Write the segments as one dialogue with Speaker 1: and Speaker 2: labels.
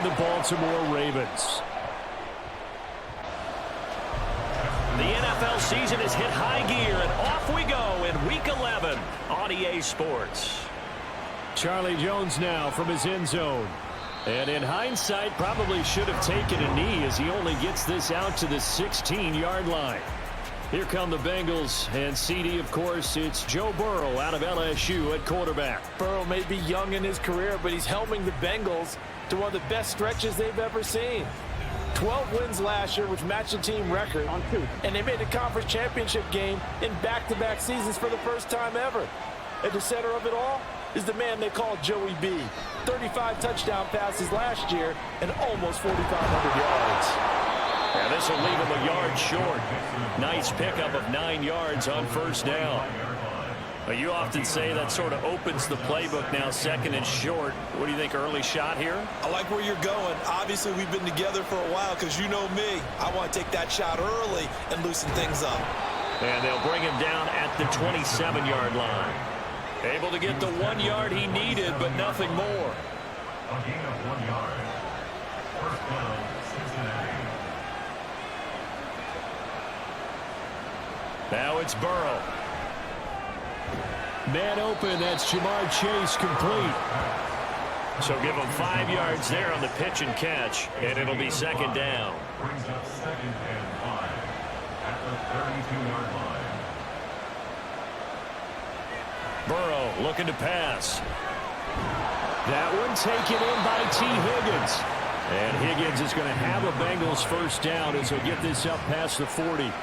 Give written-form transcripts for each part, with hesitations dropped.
Speaker 1: The Baltimore Ravens.
Speaker 2: The NFL season has hit high gear, and off we go in Week 11 on EA Sports.
Speaker 1: Charlie Jones now from his end zone. And in hindsight, probably should have taken a knee as he only gets this out to the 16-yard line. Here come the Bengals, and CD, of course, it's Joe Burrow out of LSU at quarterback.
Speaker 3: Burrow may be young in his career, but he's helming the Bengals to one of the best stretches they've ever seen. 12 wins last year, which matched the team record, and they made the conference championship game in back-to-back seasons for the first time ever. At the center of it all is the man they call Joey B. 35 touchdown passes last year and almost 4,500 yards.
Speaker 2: And this will leave him a yard short. Nice pickup of 9 yards on first down. You often say that sort of opens the playbook now, second and short. What do you think, early shot here?
Speaker 4: I like where you're going. Obviously, we've been together for a while because you know me. I want to take that shot early and loosen things up.
Speaker 2: And they'll bring him down at the 27-yard line. Able to get the 1 yard he needed, but nothing more.
Speaker 5: A gain of 1 yard. First down, Cincinnati.
Speaker 2: Now it's Burrow.
Speaker 1: Man open, that's Jamar Chase complete.
Speaker 2: So give him 5 yards there on the pitch and catch, and it'll be second down.
Speaker 5: Brings up 2nd and 5 at the 32-yard line.
Speaker 1: Burrow looking to pass. That one taken in by T. Higgins. And Higgins is going to have a Bengals first down as he'll get this up past the 40.
Speaker 5: A gain of 9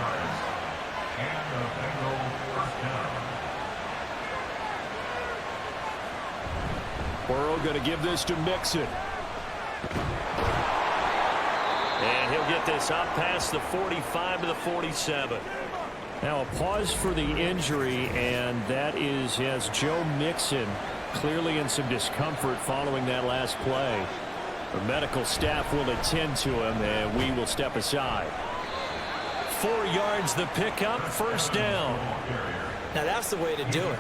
Speaker 5: yards and a Bengal first down.
Speaker 1: Burrow going to give this to Mixon.
Speaker 2: And he'll get this up past the 45 to the 47.
Speaker 1: Now a pause for the injury, and that is, yes, Joe Mixon clearly in some discomfort following that last play. The medical staff will attend to him, and we will step aside.
Speaker 2: 4 yards the pickup, first down.
Speaker 3: Now that's the way to do it.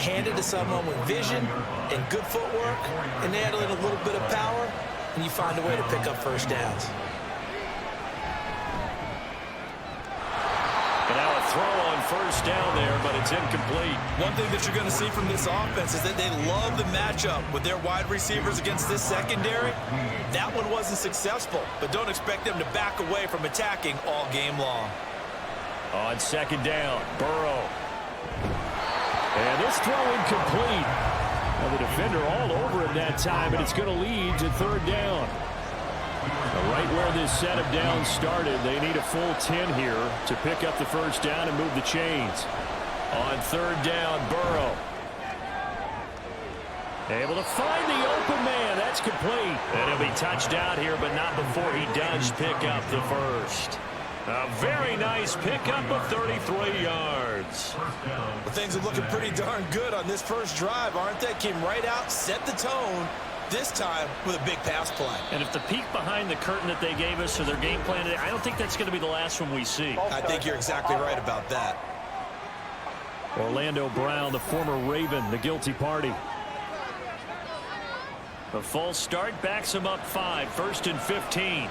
Speaker 3: Hand it to someone with vision and good footwork, and add in a little bit of power, and you find a way to pick up first downs.
Speaker 2: And now a throw on first down there, but it's incomplete.
Speaker 4: One thing that you're going to see from this offense is that they love the matchup with their wide receivers against this secondary. That one wasn't successful, but don't expect them to back away from attacking all game long.
Speaker 1: On second down, Burrow. And this throw incomplete. Well, the defender all over him that time, and it's going to lead to third down. Right where this set of downs started, they need a full 10 here to pick up the first down and move the chains. On third down, Burrow. Able to find the open man. That's complete.
Speaker 2: And he'll be touched out here, but not before he does pick up the first. A very nice pickup of 33 yards.
Speaker 4: Well, things are looking pretty darn good on this first drive, aren't they? Came right out, set the tone, this time with a big pass play.
Speaker 2: And if the peek behind the curtain that they gave us or their game plan today, I don't think that's going to be the last one we see.
Speaker 4: I think you're exactly right about that.
Speaker 1: Orlando Brown, the former Raven, the guilty party.
Speaker 2: A false start backs him up 5, 1st and 15.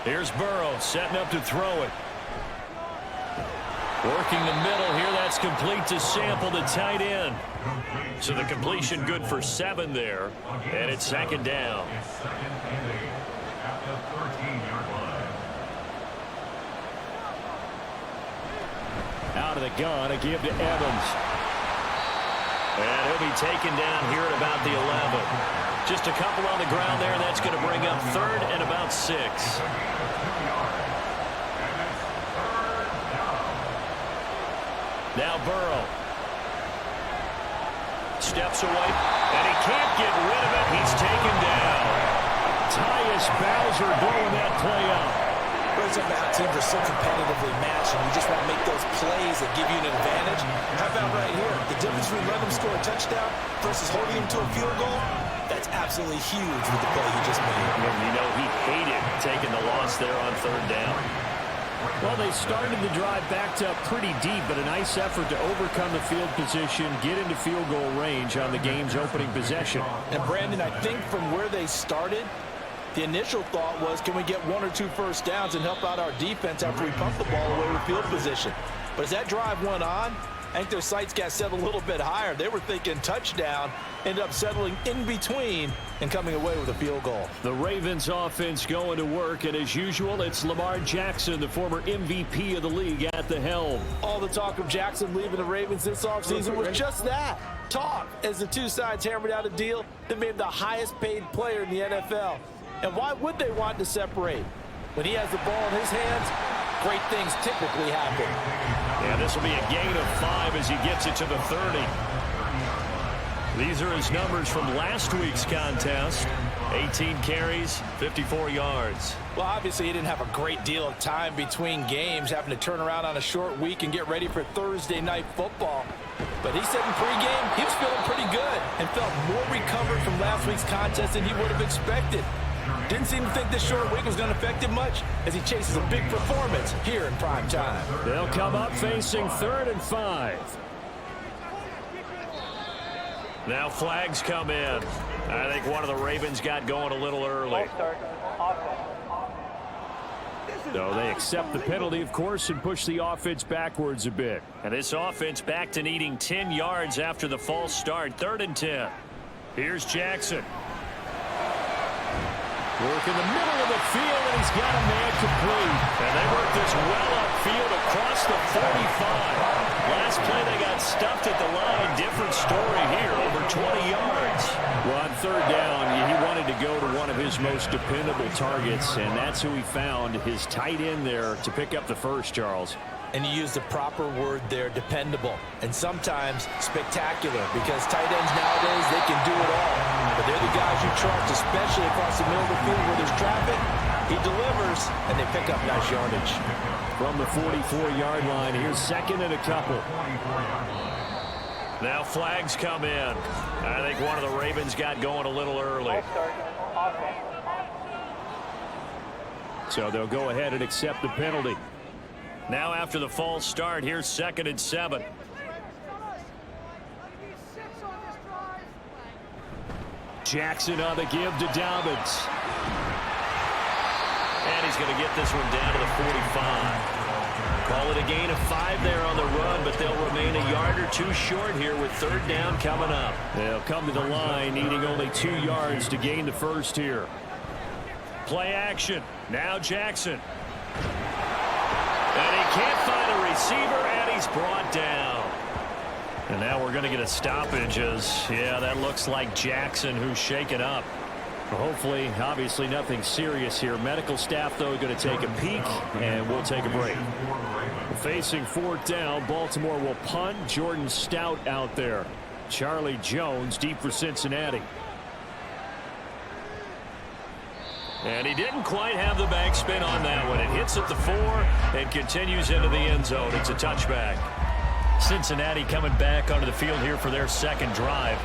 Speaker 1: Here's Burrow setting up to throw it. Working the middle here. That's complete to Sample, the tight end.
Speaker 2: So the completion good for 7 there. And it's second down.
Speaker 5: It's 2nd and 8 at the 13-yard line.
Speaker 1: Out of the gun, a give to Evans.
Speaker 2: And he'll be taken down here at about the 11. Just a couple on the ground there. That's going to bring up 3rd and about 6.
Speaker 1: Now Burrow. Steps away, and he can't get rid of it. He's taken down. Tyus Bowser blowing that play out.
Speaker 3: Those teams are so competitively matched, and you just want to make those plays that give you an advantage. How about right here? The difference between letting them score a touchdown versus holding them to a field goal, that's absolutely huge with the play he just made.
Speaker 2: And you know he hated taking the loss there on 3rd down.
Speaker 1: Well, they started the drive backed up pretty deep, but a nice effort to overcome the field position, get into field goal range on the game's opening possession.
Speaker 3: And Brandon, I think from where they started, the initial thought was, can we get 1 or 2 first downs and help out our defense after we pump the ball away with field position? But as that drive went on, I think their sights got set a little bit higher. They were thinking touchdown, ended up settling in between and coming away with a field goal.
Speaker 1: The Ravens offense going to work, and as usual, it's Lamar Jackson, the former MVP of the league, at the helm.
Speaker 3: All the talk of Jackson leaving the Ravens this offseason was just that, talk, as the two sides hammered out a deal that made him the highest paid player in the NFL. And why would they want to separate? When he has the ball in his hands, great things typically happen.
Speaker 1: Yeah, this will be a gain of 5 as he gets it to the 30. These are his numbers from last week's contest. 18 carries, 54 yards.
Speaker 3: Well, obviously, he didn't have a great deal of time between games, having to turn around on a short week and get ready for Thursday night football. But he said in pregame he was feeling pretty good and felt more recovered from last week's contest than he would have expected. Didn't seem to think this short week was going to affect him much as he chases a big performance here in prime time.
Speaker 1: They'll come up facing 3rd and 5.
Speaker 2: Now flags come in. I think one of the Ravens got going a little early.
Speaker 1: So they accept the penalty, of course, and push the offense backwards a bit.
Speaker 2: And this offense back to needing 10 yards after the false start. 3rd and 10. Here's Jackson.
Speaker 1: Work in the middle of the field, and he's got a man complete.
Speaker 2: And they work this well upfield across the 45. Last play they got stuffed at the line. Different story here, over 20 yards.
Speaker 1: Well, on 3rd down, he wanted to go to one of his most dependable targets, and that's who he found, his tight end there, to pick up the first, Charles.
Speaker 3: And you use the proper word there, dependable, and sometimes spectacular, because tight ends nowadays, they can do it all. But they're the guys you trust, especially across the middle of the field where there's traffic. He delivers, and they pick up nice yardage.
Speaker 1: From the 44-yard line, here's 2nd and a couple.
Speaker 2: Now flags come in. I think one of the Ravens got going a little early.
Speaker 1: So they'll go ahead and accept the penalty.
Speaker 2: Now after the false start, here's 2nd and 7.
Speaker 1: Jackson on the give to Dobbins.
Speaker 2: And he's going to get this one down to the 45. Call it a gain of 5 there on the run, but they'll remain a yard or 2 short here with 3rd down coming up.
Speaker 1: They'll come to the line, needing only 2 yards to gain the first here.
Speaker 2: Play action. Now Jackson. And he can't find a receiver, and he's brought down. And now we're going to get a stoppage as, yeah, that looks like Jackson who's shaken up.
Speaker 1: Well, hopefully, obviously nothing serious here. Medical staff, though, going to take a peek, and we'll take a break. Facing 4th down, Baltimore will punt. Jordan Stout out there. Charlie Jones deep for Cincinnati.
Speaker 2: And he didn't quite have the backspin on that one. It hits at the 4 and continues into the end zone. It's a touchback. Cincinnati coming back onto the field here for their 2nd drive.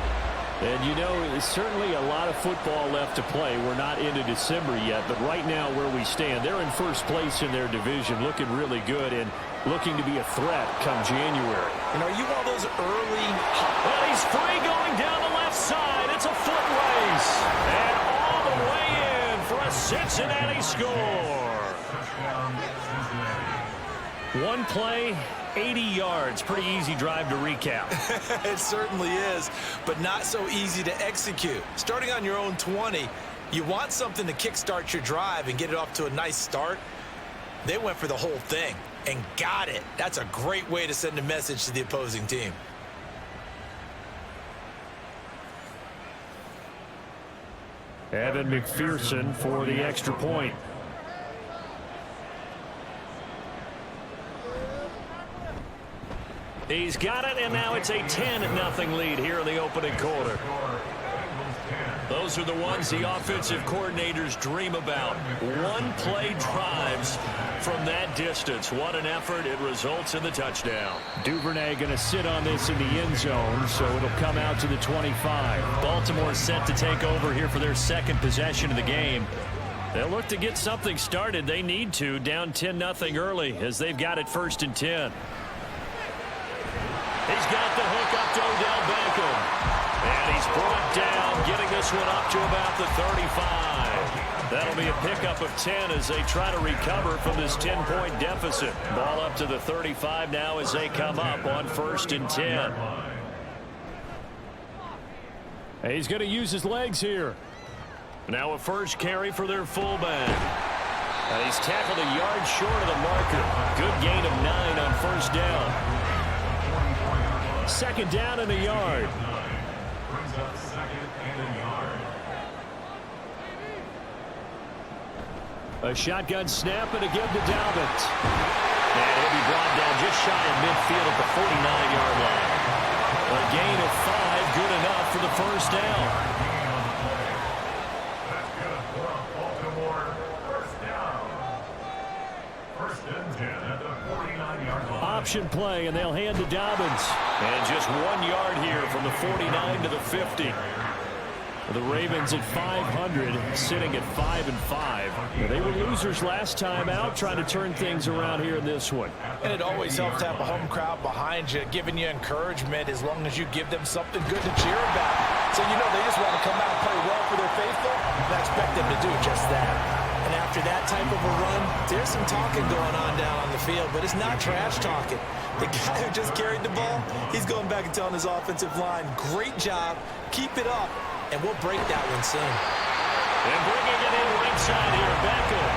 Speaker 1: And you know, there's certainly a lot of football left to play. We're not into December yet, but right now where we stand, they're in 1st place in their division, looking really good and looking to be a threat come January.
Speaker 3: And are you one of those early...
Speaker 2: Well, he's free going down the left side. It's a foot race. And all the way in for a Cincinnati score. One play, 80 yards. Pretty easy drive to recap.
Speaker 4: It certainly is, but not so easy to execute. Starting on your own 20, you want something to kickstart your drive and get it off to a nice start. They went for the whole thing and got it. That's a great way to send a message to the opposing team.
Speaker 1: Evan McPherson for the extra point.
Speaker 2: He's got it, and now it's a 10-0 lead here in the opening quarter. Those are the ones the offensive coordinators dream about. One-play drives from that distance. What an effort. It results in the touchdown.
Speaker 1: Duvernay going to sit on this in the end zone, so it'll come out to the 25.
Speaker 2: Baltimore set to take over here for their 2nd possession of the game. They'll look to get something started. They need to, down 10-0 early as they've got it 1st and 10. He's got the hook up to Odell Beckham. And he's brought down, getting this one up to about the 35. That'll be a pickup of 10 as they try to recover from this 10-point deficit. Ball up to the 35 now as they come up on 1st and 10.
Speaker 1: And he's going to use his legs here.
Speaker 2: Now a first carry for their fullback. And he's tackled a yard short of the marker. Good gain of 9 on 1st down.
Speaker 1: 2nd down and a yard.
Speaker 5: Brings up 2nd and a yard.
Speaker 1: A shotgun snap and again to Dobbins.
Speaker 2: And he'll be brought down just shy of midfield at the 49-yard line. A gain of 5, good enough for the 1st down.
Speaker 5: That's good for Baltimore. 1st down. 1st and 10 at the 49-yard line.
Speaker 1: Option play, and they'll hand to Dobbins.
Speaker 2: And just 1 yard here from the 49 to the 50.
Speaker 1: The Ravens at 500, sitting at 5-5. They were losers last time out, trying to turn things around here in this one.
Speaker 3: And it always helps to have a home crowd behind you, giving you encouragement as long as you give them something good to cheer about. So you know they just want to come out and play well for their faithful, and I expect them to do just that. And after that type of a run, there's some talking going on down on the field, but it's not trash talking. The guy who just carried the ball, he's going back and telling his offensive line, great job, keep it up, and we'll break that one soon.
Speaker 2: And bringing it in right side here, Beckham.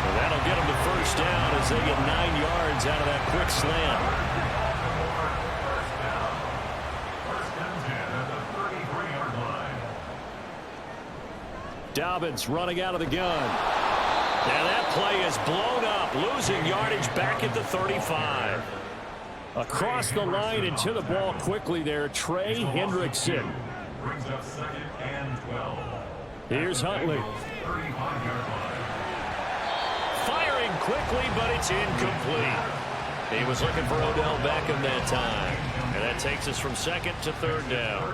Speaker 2: And that'll get him the 1st down as they get 9 yards out of that quick slant.
Speaker 5: 1st and 10 at the 33-yard line.
Speaker 1: Dobbins running out of the gun.
Speaker 2: And that play is blown up, losing yardage back at the 35.
Speaker 1: Across the line and to the ball quickly there, Trey Hendrickson.
Speaker 5: Brings up 2nd and 12.
Speaker 1: Here's Huntley.
Speaker 5: 35-yard line.
Speaker 2: Firing quickly, but it's incomplete. He was looking for Odell Beckham that time. And that takes us from 2nd to 3rd down.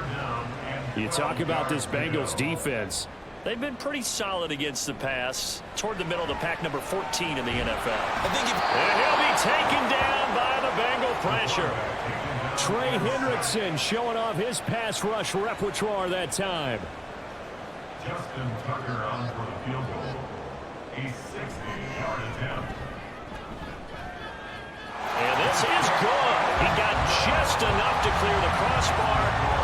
Speaker 1: You talk about this Bengals defense.
Speaker 2: They've been pretty solid against the pass. Toward the middle of the pack, number 14 in the NFL. And he'll be taken down by the Bengal pressure.
Speaker 1: Trey Hendrickson showing off his pass rush repertoire that time.
Speaker 5: Justin Tucker on for the field goal. A 60-yard attempt.
Speaker 2: And this is good. He got just enough to clear the crossbar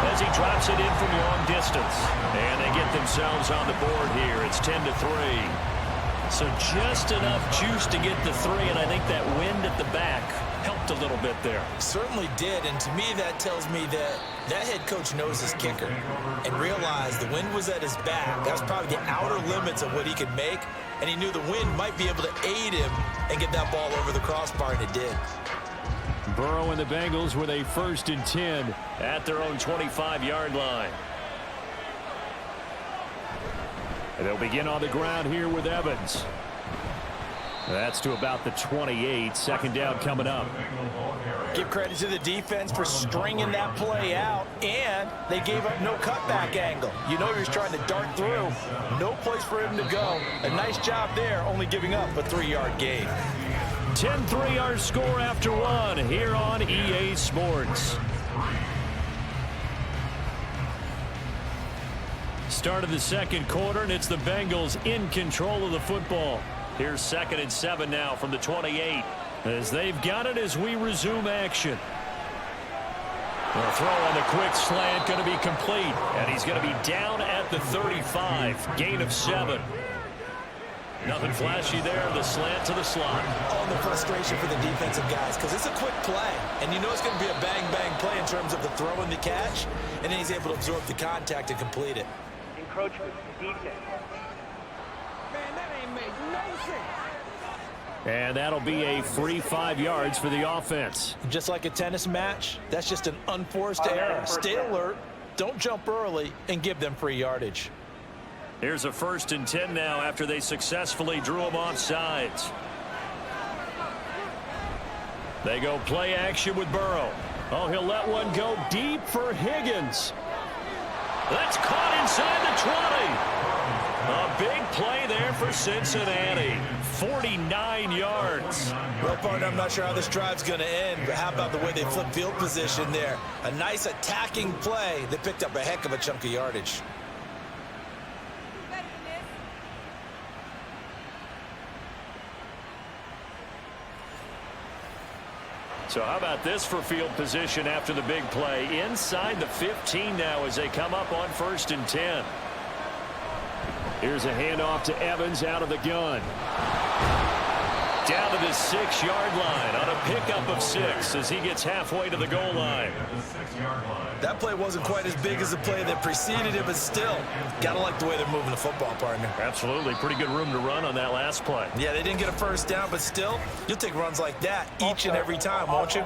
Speaker 2: as he drops it in from long distance. And they get themselves on the board here. It's 10-3. So just enough juice to get the 3, and I think that wind at the back helped a little bit there.
Speaker 4: Certainly did, and to me that tells me that that head coach knows his kicker and realized the wind was at his back. That's probably the outer limits of what he could make, and he knew the wind might be able to aid him and get that ball over the crossbar, and it did.
Speaker 1: Burrow and the Bengals with a 1st and 10
Speaker 2: at their own 25-yard line.
Speaker 1: And they'll begin on the ground here with Evans. That's to about the 28. 2nd down coming up.
Speaker 3: Give credit to the defense for stringing that play out, and they gave up no cutback angle. You know he was trying to dart through. No place for him to go. A nice job there, only giving up a 3-yard gain.
Speaker 1: 10-3 our score after 1 here on EA Sports.
Speaker 2: Start of the 2nd quarter, and it's the Bengals in control of the football. Here's 2nd and 7 now from the 28.
Speaker 1: As they've got it as we resume action.
Speaker 2: The throw on the quick slant going to be complete. And he's going to be down at the 35. Gain of 7. Nothing flashy there. The slant to the slot.
Speaker 4: On the frustration for the defensive guys because it's a quick play. And you know it's going to be a bang-bang play in terms of the throw and the catch. And then he's able to absorb the contact and complete it.
Speaker 6: Encroachment, defense. Man, that ain't made no sense.
Speaker 1: And that'll be a free 5 yards for the offense.
Speaker 3: Just like a tennis match, that's just an unforced error. Stay alert, don't jump early, and give them free yardage.
Speaker 2: Here's a 1st and 10 now after they successfully drew him off sides. They go play action with Burrow.
Speaker 1: Oh, he'll let one go deep for Higgins.
Speaker 2: That's caught inside the 20. A big play there for Cincinnati. 49 yards.
Speaker 4: Well, partner, I'm not sure how this drive's going to end, but how about the way they flip field position there? A nice attacking play. They picked up a heck of a chunk of yardage.
Speaker 2: So how about this for field position after the big play? Inside the 15 now as they come up on 1st and 10.
Speaker 1: Here's a handoff to Evans out of the gun.
Speaker 2: Down to the 6-yard line on a pickup of 6 as he gets halfway to the goal line.
Speaker 4: That play wasn't quite as big as the play that preceded it, but still, gotta like the way they're moving the football, partner.
Speaker 2: Absolutely. Pretty good room to run on that last play.
Speaker 4: Yeah, they didn't get a first down, but still, you'll take runs like that each and every time, won't you?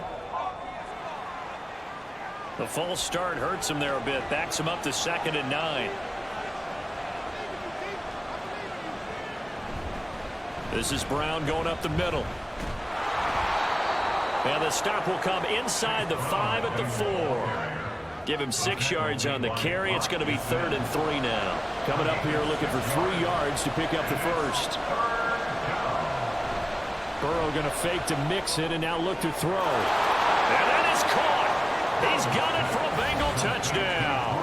Speaker 2: The false start hurts him there a bit. Backs him up to 2nd and 9. This is Brown going up the middle. And the stop will come inside the 5 at the 4. Give him 6 yards on the carry. It's going to be 3rd and 3 now.
Speaker 1: Coming up here looking for 3 yards to pick up the first. Burrow going to fake to mix it and now look to throw.
Speaker 2: And that is caught. He's got it for a Bengal touchdown.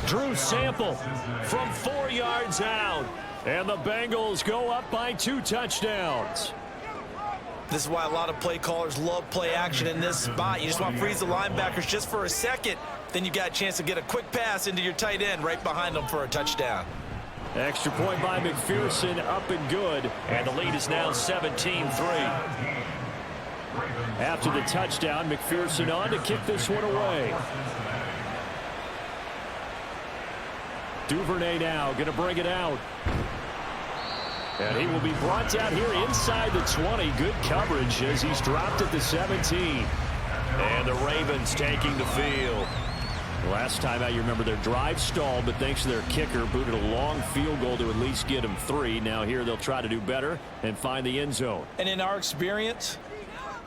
Speaker 1: Drew Sample from 4 yards out. And the Bengals go up by 2 touchdowns.
Speaker 4: This is why a lot of play callers love play action in this spot. You just want to freeze the linebackers just for a second. Then you got a chance to get a quick pass into your tight end right behind them for a touchdown.
Speaker 1: Extra point by McPherson, up and good.
Speaker 2: And the lead is now 17-3.
Speaker 1: After the touchdown, McPherson on to kick this one away. Duvernay now going to bring it out. And he will be brought down here inside the 20. Good coverage as he's dropped at the 17.
Speaker 2: And the Ravens taking the field.
Speaker 1: Last time out, you remember their drive stalled, but thanks to their kicker, booted a long field goal to at least get them 3. Now here they'll try to do better and find the end zone.
Speaker 4: And in our experience,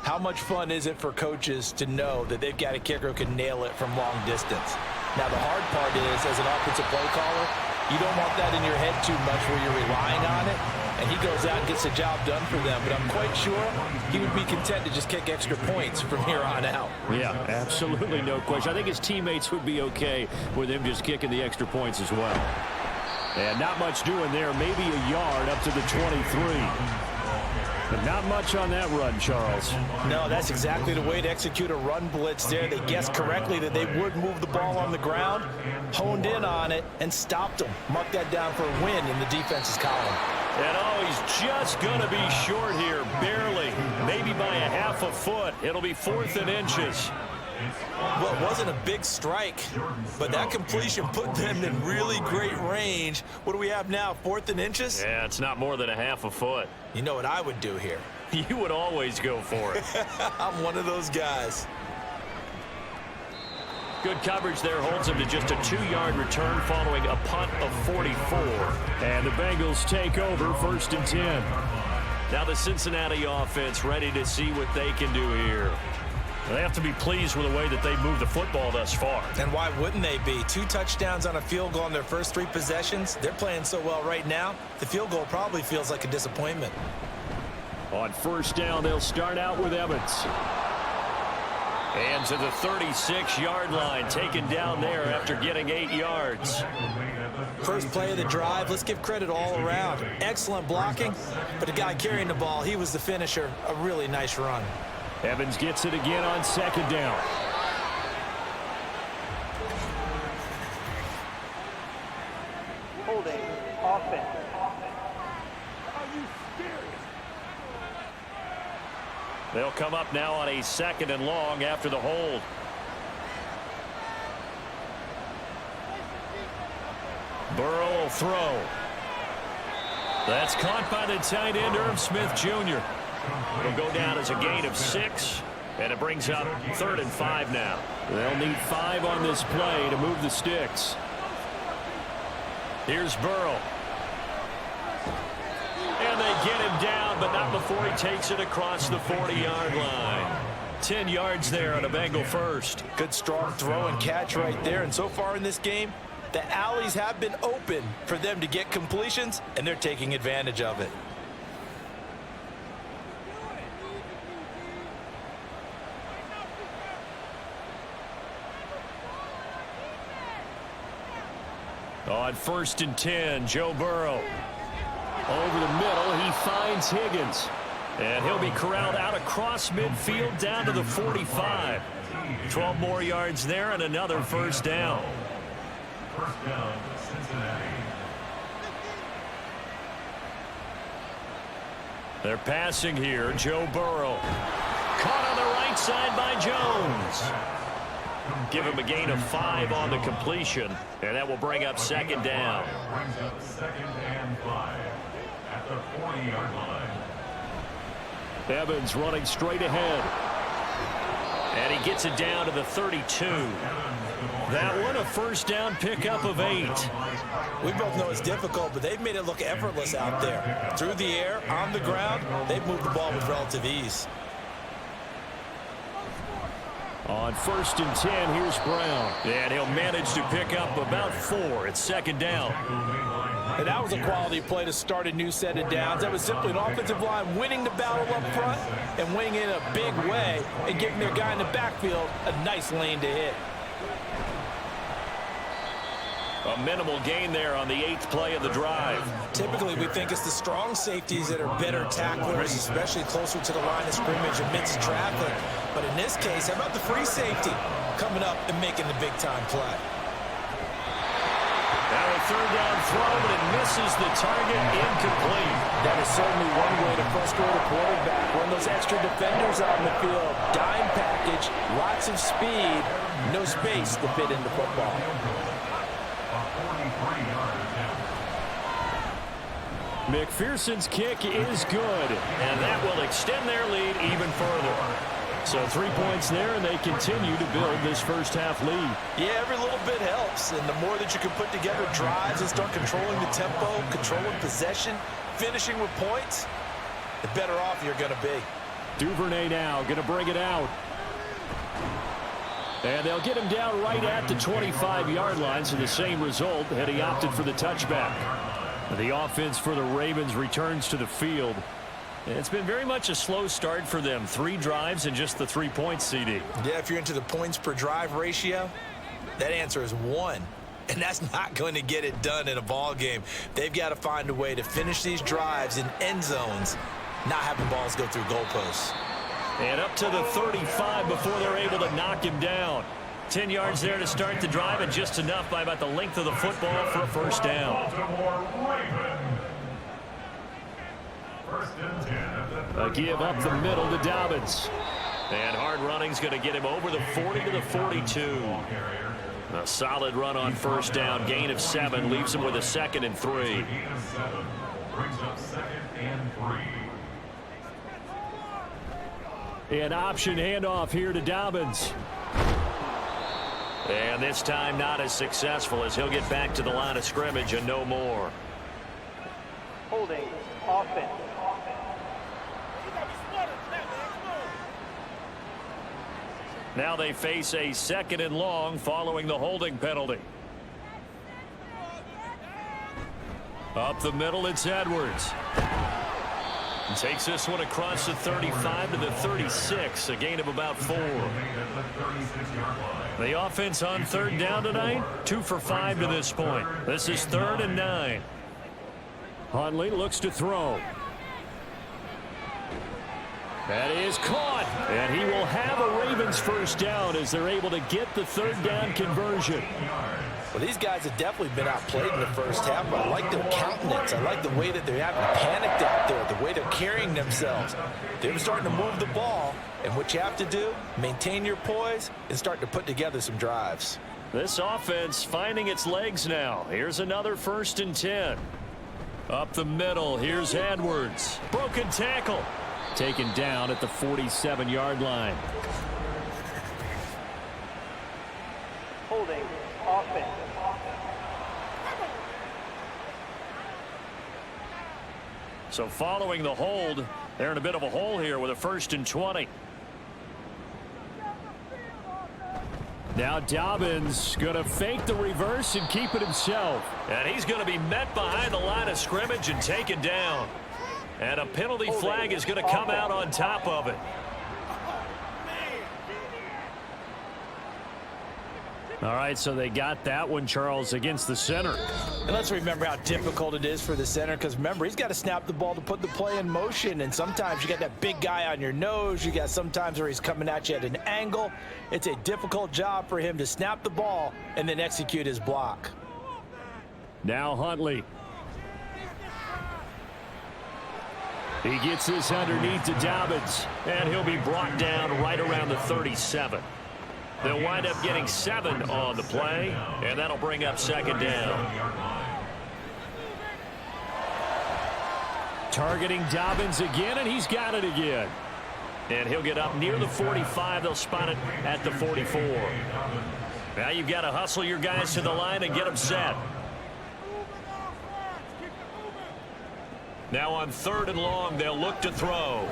Speaker 4: how much fun is it for coaches to know that they've got a kicker who can nail it from long distance? Now, the hard part is, as an offensive play caller, you don't want that in your head too much where you're relying on it, and he goes out and gets the job done for them. But I'm quite sure he would be content to just kick extra points from here on out.
Speaker 1: Yeah, absolutely no question. I think his teammates would be okay with him just kicking the extra points as well. And not much doing there. Maybe a yard up to the 23. But not much on that run, Charles.
Speaker 4: No, that's exactly the way to execute a run blitz there. They guessed correctly that they would move the ball on the ground, honed in on it, and stopped them. Mark that down for a win in the defense's column.
Speaker 2: And oh, he's just going to be short here, barely, maybe by a half a foot. It'll be 4th and inches.
Speaker 4: Well, it wasn't a big strike, but that completion put them in really great range. What do we have now, 4th and inches?
Speaker 2: Yeah, it's not more than a half a foot.
Speaker 4: You know what I would do here?
Speaker 2: You would always go for it.
Speaker 4: I'm one of those guys.
Speaker 2: Good coverage there holds him to just a 2-yard return following a punt of 44.
Speaker 1: And the Bengals take over 1st and 10.
Speaker 2: Now the Cincinnati offense ready to see what they can do here. They have to be pleased with the way that they moved the football thus far.
Speaker 4: And why wouldn't they be? 2 touchdowns on a field goal in their first 3 possessions. They're playing so well right now, the field goal probably feels like a disappointment.
Speaker 1: On 1st down, they'll start out with Evans.
Speaker 2: And to the 36-yard line, taken down there after getting 8 yards.
Speaker 4: First play of the drive, let's give credit all around. Excellent blocking, but the guy carrying the ball, he was the finisher. A really nice run.
Speaker 1: Evans gets it again on 2nd down.
Speaker 6: Holding offense. Are you serious?
Speaker 2: They'll come up now on a 2nd and long after the hold. Burrow will throw. That's caught by the tight end, Irv Smith Jr. It'll go down as a gain of 6, and it brings up 3rd and 5 now.
Speaker 1: They'll need 5 on this play to move the sticks.
Speaker 2: Here's Burrow. And they get him down, but not before he takes it across the 40-yard line. 10 yards there on a Bengal first.
Speaker 4: Good strong throw and catch right there. And so far in this game, The alleys have been open for them to get completions, and they're taking advantage of it.
Speaker 1: On 1st and 10, Joe Burrow. Over the middle, he finds Higgins. And he'll be corralled out across midfield down to the 45. 12 more yards there and another first down.
Speaker 5: First down, Cincinnati.
Speaker 1: They're passing here. Joe Burrow. Caught on the right side by Jones. Give him a gain of 5 on the completion. And that will bring up second down.
Speaker 5: Brings up 2nd and 5 at the 40-yard line.
Speaker 1: Evans running straight ahead. And he gets it down to the 32. That one a first down pickup of 8.
Speaker 4: We both know it's difficult, but they've made it look effortless out there. Through the air, on the ground, they've moved the ball with relative ease.
Speaker 1: On 1st and 10, here's Brown. And he'll manage to pick up about 4. It's second down.
Speaker 3: And that was a quality play to start a new set of downs. That was simply an offensive line winning the battle up front and winning in a big way and giving their guy in the backfield a nice lane to hit.
Speaker 1: A minimal gain there on the 8th play of the drive.
Speaker 4: Typically, we think it's the strong safeties that are better tacklers, especially closer to the line of scrimmage amidst traffic. But in this case, how about the free safety coming up and making the big-time play?
Speaker 1: Now a third down throw, but it misses the target, incomplete.
Speaker 3: That is certainly one way to frustrate a quarterback. Run those extra defenders on the field. Dime package, lots of speed, no space to fit into football.
Speaker 1: McPherson's kick is good, and that will extend their lead even further. So 3 points there, and they continue to build this first half lead.
Speaker 4: Yeah, every little bit helps, and the more that you can put together drives and start controlling the tempo, controlling possession, finishing with points, the better off you're going to be.
Speaker 1: Duvernay now going to bring it out. And they'll get him down right at the 25-yard line, so the same result, and he opted for the touchback. The offense for the Ravens returns to the field. It's been very much a slow start for them. 3 drives and just the 3 points, CD.
Speaker 4: Yeah, if you're into the points per drive ratio, that answer is 1. And that's not going to get it done in a ball game. They've got to find a way to finish these drives in end zones, not having balls go through goalposts.
Speaker 1: And up to the 35 before they're able to knock him down. 10 yards there to start the drive, and just enough by about the length of the football for a first down. A give up the middle to Dobbins. And hard running's going to get him over the 40 to the 42. A solid run on first down. Gain of 7 leaves him with a 2nd and 3.
Speaker 5: Brings up 2nd and 3.
Speaker 1: An option handoff here to Dobbins. And this time not as successful, as he'll get back to the line of scrimmage and no more.
Speaker 6: Holding offense.
Speaker 1: Now they face a 2nd and long following the holding penalty. Up the middle, it's Edwards. Takes this one across the 35 to the 36, a gain of about 4. The offense on 3rd down tonight, 2 for 5 to this point. This is 3rd and 9. Huntley looks to throw. That is caught, and he will have a Ravens first down as they're able to get the 3rd down conversion.
Speaker 4: Well, these guys have definitely been outplayed in the first half, but I like their countenance. I like the way that they haven't panicked out there, the way they're carrying themselves. They're starting to move the ball, and what you have to do, maintain your poise and start to put together some drives.
Speaker 1: This offense finding its legs now. Here's another 1st and 10. Up the middle, here's Edwards. Broken tackle. Taken down at the 47-yard line.
Speaker 6: Holding offense.
Speaker 1: So following the hold, they're in a bit of a hole here with a 1st and 20. Now Dobbins going to fake the reverse and keep it himself.
Speaker 2: And he's going to be met behind the line of scrimmage and taken down. And a penalty flag is going to come out on top of it.
Speaker 1: All right, so they got that one, Charles, against the center.
Speaker 3: And let's remember how difficult it is for the center, because remember, he's got to snap the ball to put the play in motion, and sometimes you got that big guy on your nose. You got sometimes where he's coming at you at an angle. It's a difficult job for him to snap the ball and then execute his block.
Speaker 1: Now Huntley. He gets this underneath to Dobbins,
Speaker 2: and he'll be brought down right around the 37. They'll wind up getting 7 on the play, and that'll bring up second down.
Speaker 1: Targeting Dobbins again, and he's got it again.
Speaker 2: And he'll get up near the 45. They'll spot it at the 44. Now you've got to hustle your guys to the line and get them set. Now on 3rd and long, they'll look to throw.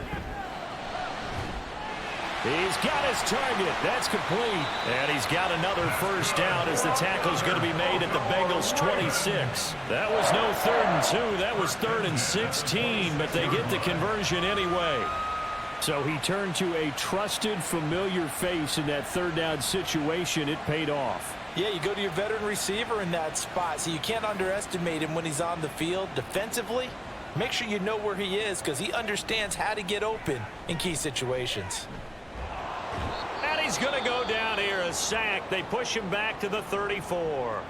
Speaker 1: He's got his target. That's complete.
Speaker 2: And he's got another first down as the tackle's going to be made at the Bengals 26.
Speaker 1: That was no 3rd and 2. That was 3rd and 16, but they get the conversion anyway. So he turned to a trusted, familiar face in that 3rd down situation. It paid off.
Speaker 3: Yeah, you go to your veteran receiver in that spot, so you can't underestimate him when he's on the field. Defensively, make sure you know where he is, because he understands how to get open in key situations.
Speaker 2: And he's going to go down here, a sack. They push him back to the 34.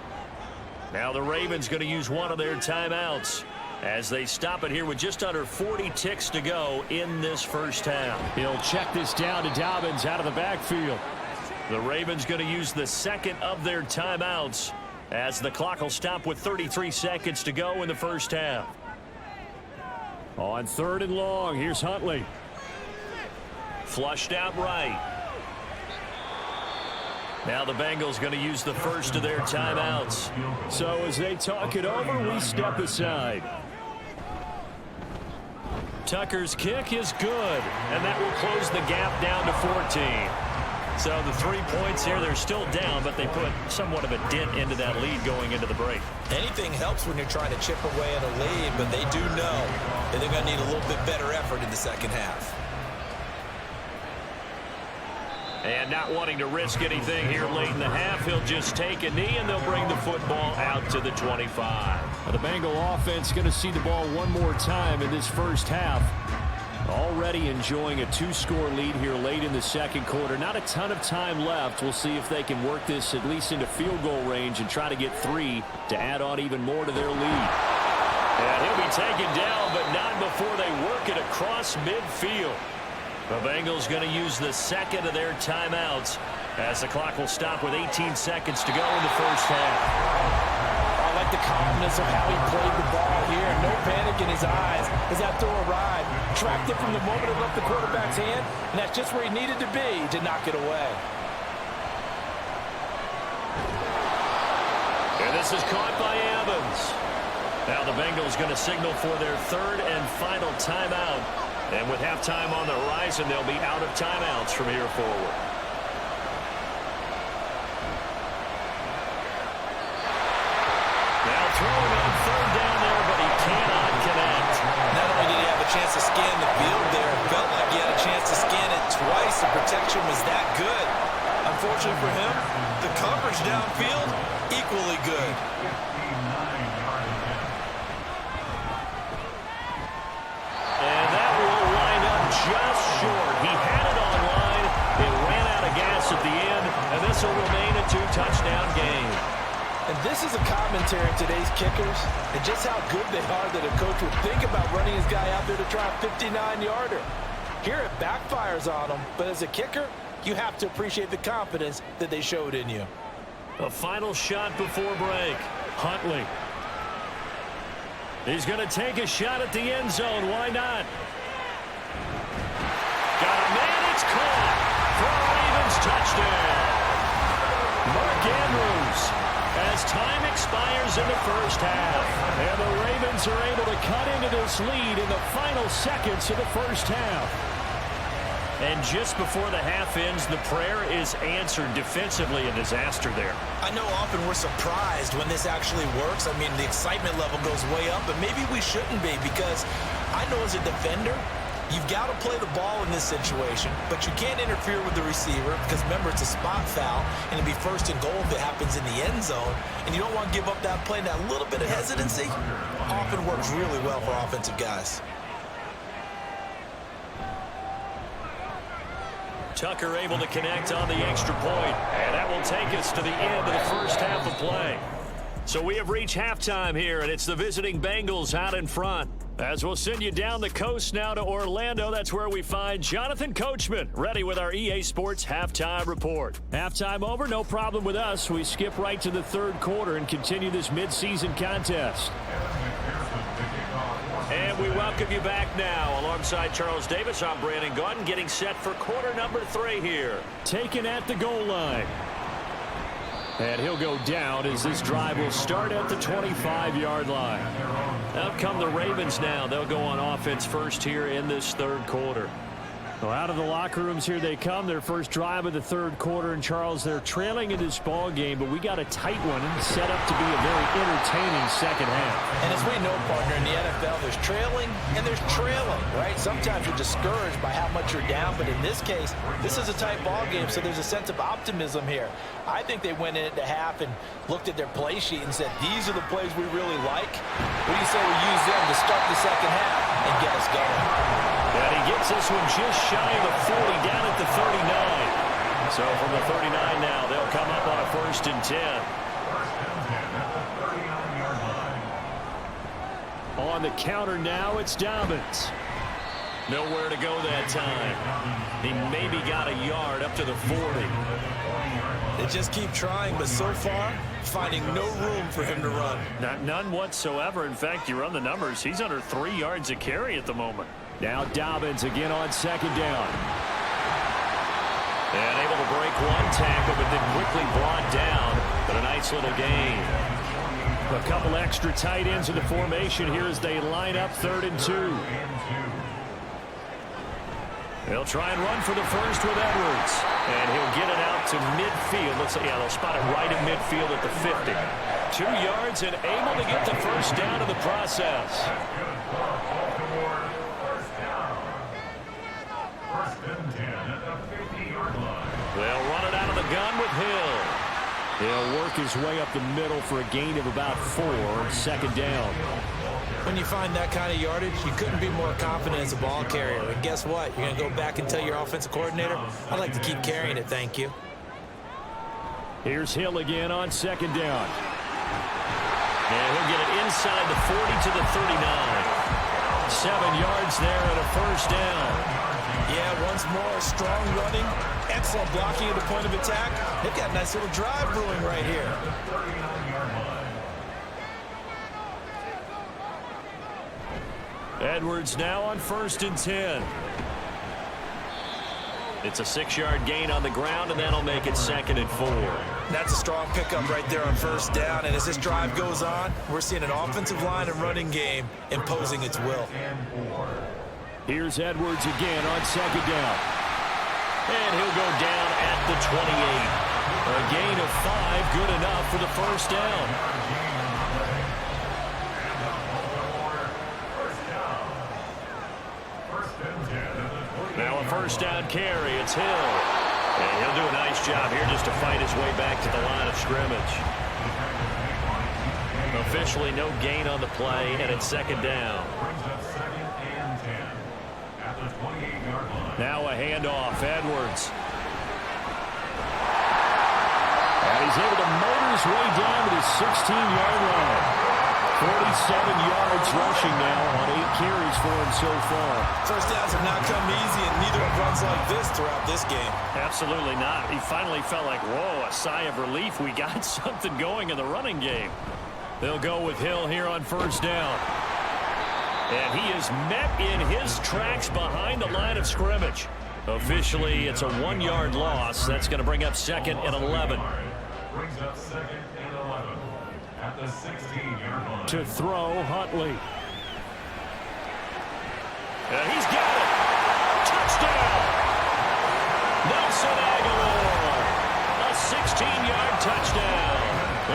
Speaker 2: Now the Ravens going to use one of their timeouts as they stop it here with just under 40 ticks to go in this first half.
Speaker 1: He'll check this down to Dobbins out of the backfield.
Speaker 2: The Ravens going to use the second of their timeouts as the clock will stop with 33 seconds to go in the first half.
Speaker 1: On 3rd and long, here's Huntley.
Speaker 2: Flushed out right. Now the Bengals going to use the first of their timeouts.
Speaker 1: So as they talk it over, we step aside.
Speaker 2: Tucker's kick is good, and that will close the gap down to 14. So the 3 points here, they're still down, but they put somewhat of a dent into that lead going into the break.
Speaker 4: Anything helps when you're trying to chip away at a lead, but they do know that they're going to need a little bit better effort in the second half.
Speaker 2: And not wanting to risk anything here late in the half, he'll just take a knee, and they'll bring the football out to the 25.
Speaker 1: Now the Bengal offense going to see the ball one more time in this first half. Already enjoying a 2-score lead here late in the second quarter. Not a ton of time left. We'll see if they can work this at least into field goal range and try to get 3 to add on even more to their lead.
Speaker 2: And he'll be taken down, but not before they work it across midfield. The Bengals going to use the second of their timeouts as the clock will stop with 18 seconds to go in the first half.
Speaker 3: I like the calmness of how he played the ball here. No panic in his eyes as that throw arrived. Tracked it from the moment it left the quarterback's hand, and that's just where he needed to be to knock it away.
Speaker 2: And this is caught by Evans. Now the Bengals going to signal for their 3rd and final timeout. And with halftime on the horizon, they'll be out of timeouts from here forward. Now throwing on 3rd down there, but he cannot connect.
Speaker 4: Not only did he have a chance to scan the field there, it felt like he had a chance to scan it twice. The protection was that good. Unfortunately for him, the coverage downfield, equally good.
Speaker 2: And that will line up just short. He had it on line. It ran out of gas at the end, and this will remain a 2-touchdown game.
Speaker 3: And this is a commentary on today's kickers and just how good they are that a coach would think about running his guy out there to try a 59-yarder. Here it backfires on him, but as a kicker, you have to appreciate the confidence that they showed in you.
Speaker 2: A final shot before break.
Speaker 1: Huntley. He's going to take a shot at the end zone. Why not?
Speaker 2: Got a man. It's caught for a Ravens touchdown.
Speaker 1: Mark Andrews, as time expires in the first half. And the Ravens are able to cut into this lead in the final seconds of the first half.
Speaker 2: And just before the half ends, the prayer is answered. Defensively, a disaster there.
Speaker 4: I know often we're surprised when this actually works. I mean, the excitement level goes way up, but maybe we shouldn't be, because I know as a defender, you've got to play the ball in this situation, but you can't interfere with the receiver because, remember, it's a spot foul, and it'd be first and goal if it happens in the end zone, and you don't want to give up that play. That little bit of hesitancy often works really well for offensive guys.
Speaker 2: Tucker able to connect on the extra point, and that will take us to the end of the first half of play. So we have reached halftime here, and it's the visiting Bengals out in front. As we'll send you down the coast now to Orlando, that's where we find Jonathan Coachman, ready with our EA Sports Halftime Report.
Speaker 1: Halftime over, no problem with us. We skip right to the third quarter and continue this midseason contest.
Speaker 2: And we welcome you back now. Alongside Charles Davis, I'm Brandon Gaudin, getting set for quarter number 3 here.
Speaker 1: Taken at the goal line. And he'll go down as this drive will start at the 25-yard line.
Speaker 2: Out come the Ravens now. They'll go on offense first here in this third quarter.
Speaker 1: Well, out of the locker rooms here they come. Their first drive of the third quarter. And, Charles, they're trailing in this ball game, but we got a tight one set up to be a very entertaining second half.
Speaker 3: And as we know, partner, in the NFL, there's trailing and there's trailing, right? Sometimes you're discouraged by how much you're down, but in this case, this is a tight ball game, so there's a sense of optimism here. I think they went into half and looked at their play sheet and said, these are the plays we really like. What do you say we use them to start the second half and get us going?
Speaker 2: And he gets this one just shy of the 40, down at the 39. So from the 39 now, they'll come up on a 1st and 10.
Speaker 1: On the counter now, it's Dobbins.
Speaker 2: Nowhere to go that time. He maybe got a yard up to the 40.
Speaker 4: They just keep trying, but so far, finding no room for him to run.
Speaker 2: None whatsoever. In fact, you run the numbers, he's under 3 yards a carry at the moment.
Speaker 1: Now Dobbins again on second down.
Speaker 2: And able to break one tackle, but then quickly brought down. But a nice little gain.
Speaker 1: A couple extra tight ends in the formation here as they line up 3rd and 2.
Speaker 2: They'll try and run for the first with Edwards. And he'll get it out to midfield. Looks like, yeah, they'll spot it right in midfield at the 50. 2 yards and able to get the first down in the process. They'll run it out of the gun with Hill.
Speaker 1: He'll work his way up the middle for a gain of about 4, 2nd down.
Speaker 4: When you find that kind of yardage, you couldn't be more confident as a ball carrier. And guess what? You're going to go back and tell your offensive coordinator, I'd like to keep carrying it, thank you.
Speaker 1: Here's Hill again on 2nd down.
Speaker 2: And he'll get it inside the 40 to the 39. 7 yards there and a 1st down.
Speaker 4: Yeah, once more, strong running, excellent blocking at the point of attack. They've got a nice little drive brewing right here.
Speaker 2: Edwards now on 1st and 10. It's a 6-yard gain on the ground, and that'll make it 2nd and 4.
Speaker 4: That's a strong pickup right there on 1st down. And as this drive goes on, we're seeing an offensive line and running game imposing its will.
Speaker 1: Here's Edwards again on 2nd down.
Speaker 2: And he'll go down at the 28. A gain of 5, good enough for the 1st down. Now a 1st down carry. It's Hill. And he'll do a nice job here just to fight his way back to the line of scrimmage. Officially no gain on the play, and it's 2nd down.
Speaker 1: Now a handoff. Edwards. And he's able to motor his way down to the 16-yard line. 47 yards rushing now on 8 carries for him so far.
Speaker 4: 1st downs have not come easy, and neither have runs like this throughout this game.
Speaker 2: Absolutely not. He finally felt like, whoa, a sigh of relief. We got something going in the running game.
Speaker 1: They'll go with Hill here on 1st down.
Speaker 2: And he is met in his tracks behind the line of scrimmage. Officially, it's a 1-yard loss. That's going to bring up 2nd and 11.
Speaker 5: Brings up 2nd and 11 at the 16-yard line.
Speaker 1: To throw, Huntley.
Speaker 2: And he's got it. Touchdown.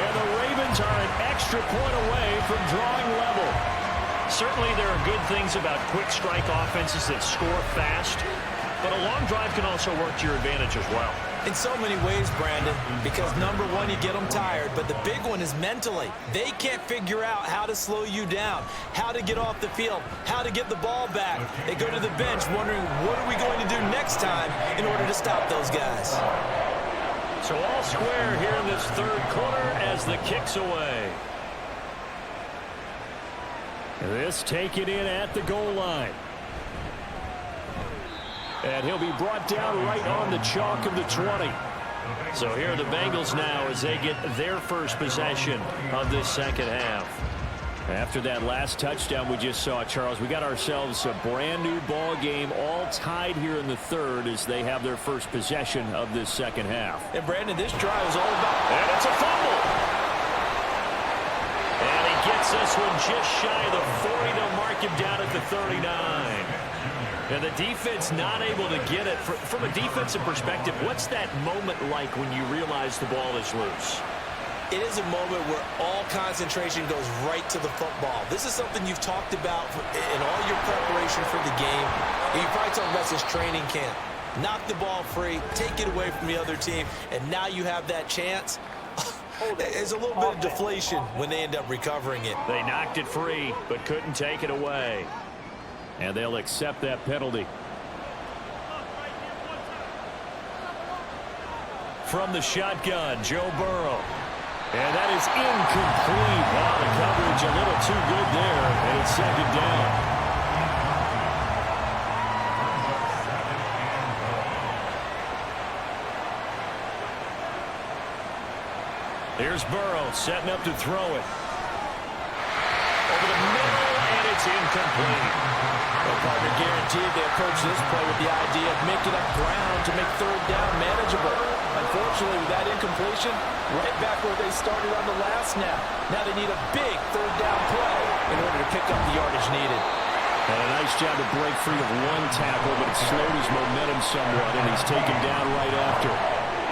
Speaker 1: And the Ravens are an extra point away from drawing level.
Speaker 2: Certainly there are good things about quick strike offenses that score fast, but a long drive can also work to your advantage as well.
Speaker 4: In so many ways, Brandon, because number one, you get them tired, but the big one is mentally. They can't figure out how to slow you down, how to get off the field, how to get the ball back. They go to the bench wondering, what are we going to do next time in order to stop those guys?
Speaker 2: So all square here in this third quarter as the kick's away.
Speaker 1: This taken in at the goal line. And he'll be brought down right on the chalk of the 20.
Speaker 2: So here are the Bengals now as they get their first possession of this second half.
Speaker 1: After that last touchdown we just saw, Charles, we got ourselves a brand new ball game, all tied here in the third as they have their first possession of this second half.
Speaker 3: And Brandon, this drive is all about...
Speaker 2: And it's a fumble. And he gets this one just shy of the 40. They'll mark him down at the 39. And the defense not able to get it. From a defensive perspective, what's that moment like when you realize the ball is loose?
Speaker 4: It is a moment where all concentration goes right to the football. This is something you've talked about in all your preparation for the game. And you probably talked about this training camp. Knock the ball free, take it away from the other team, and now you have that chance. There's a little bit of deflation when they end up recovering it.
Speaker 2: They knocked it free, but couldn't take it away.
Speaker 1: And they'll accept that penalty.
Speaker 2: From the shotgun, Joe Burrow.
Speaker 1: And that is incomplete. Wow, the coverage a little too good there. And it's second down.
Speaker 2: Here's Burrow setting up to throw it. Over the middle, and it's incomplete.
Speaker 3: Well, partner, guaranteed they approach this play with the idea of making up ground to make third down manageable. Unfortunately, with that incompletion, right back where they started on the last snap. Now they need a big third down play in order to pick up the yardage needed.
Speaker 1: And a nice job to break free of one tackle, but it slowed his momentum somewhat, and he's taken down right after.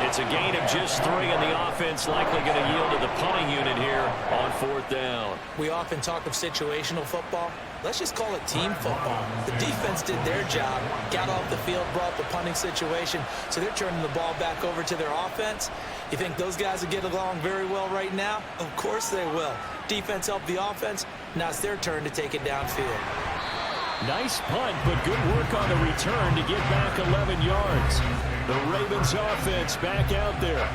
Speaker 2: It's a gain of just 3, and the offense likely going to yield to the punting unit here on fourth down.
Speaker 4: We often talk of situational football. Let's just call it team football. The defense did their job, got off the field, brought the punting situation, so they're turning the ball back over to their offense. You think those guys will get along very well right now? Of course they will. Defense helped the offense. Now it's their turn to take it downfield.
Speaker 1: Nice punt, but good work on the return to get back 11 yards. The Ravens offense back out there.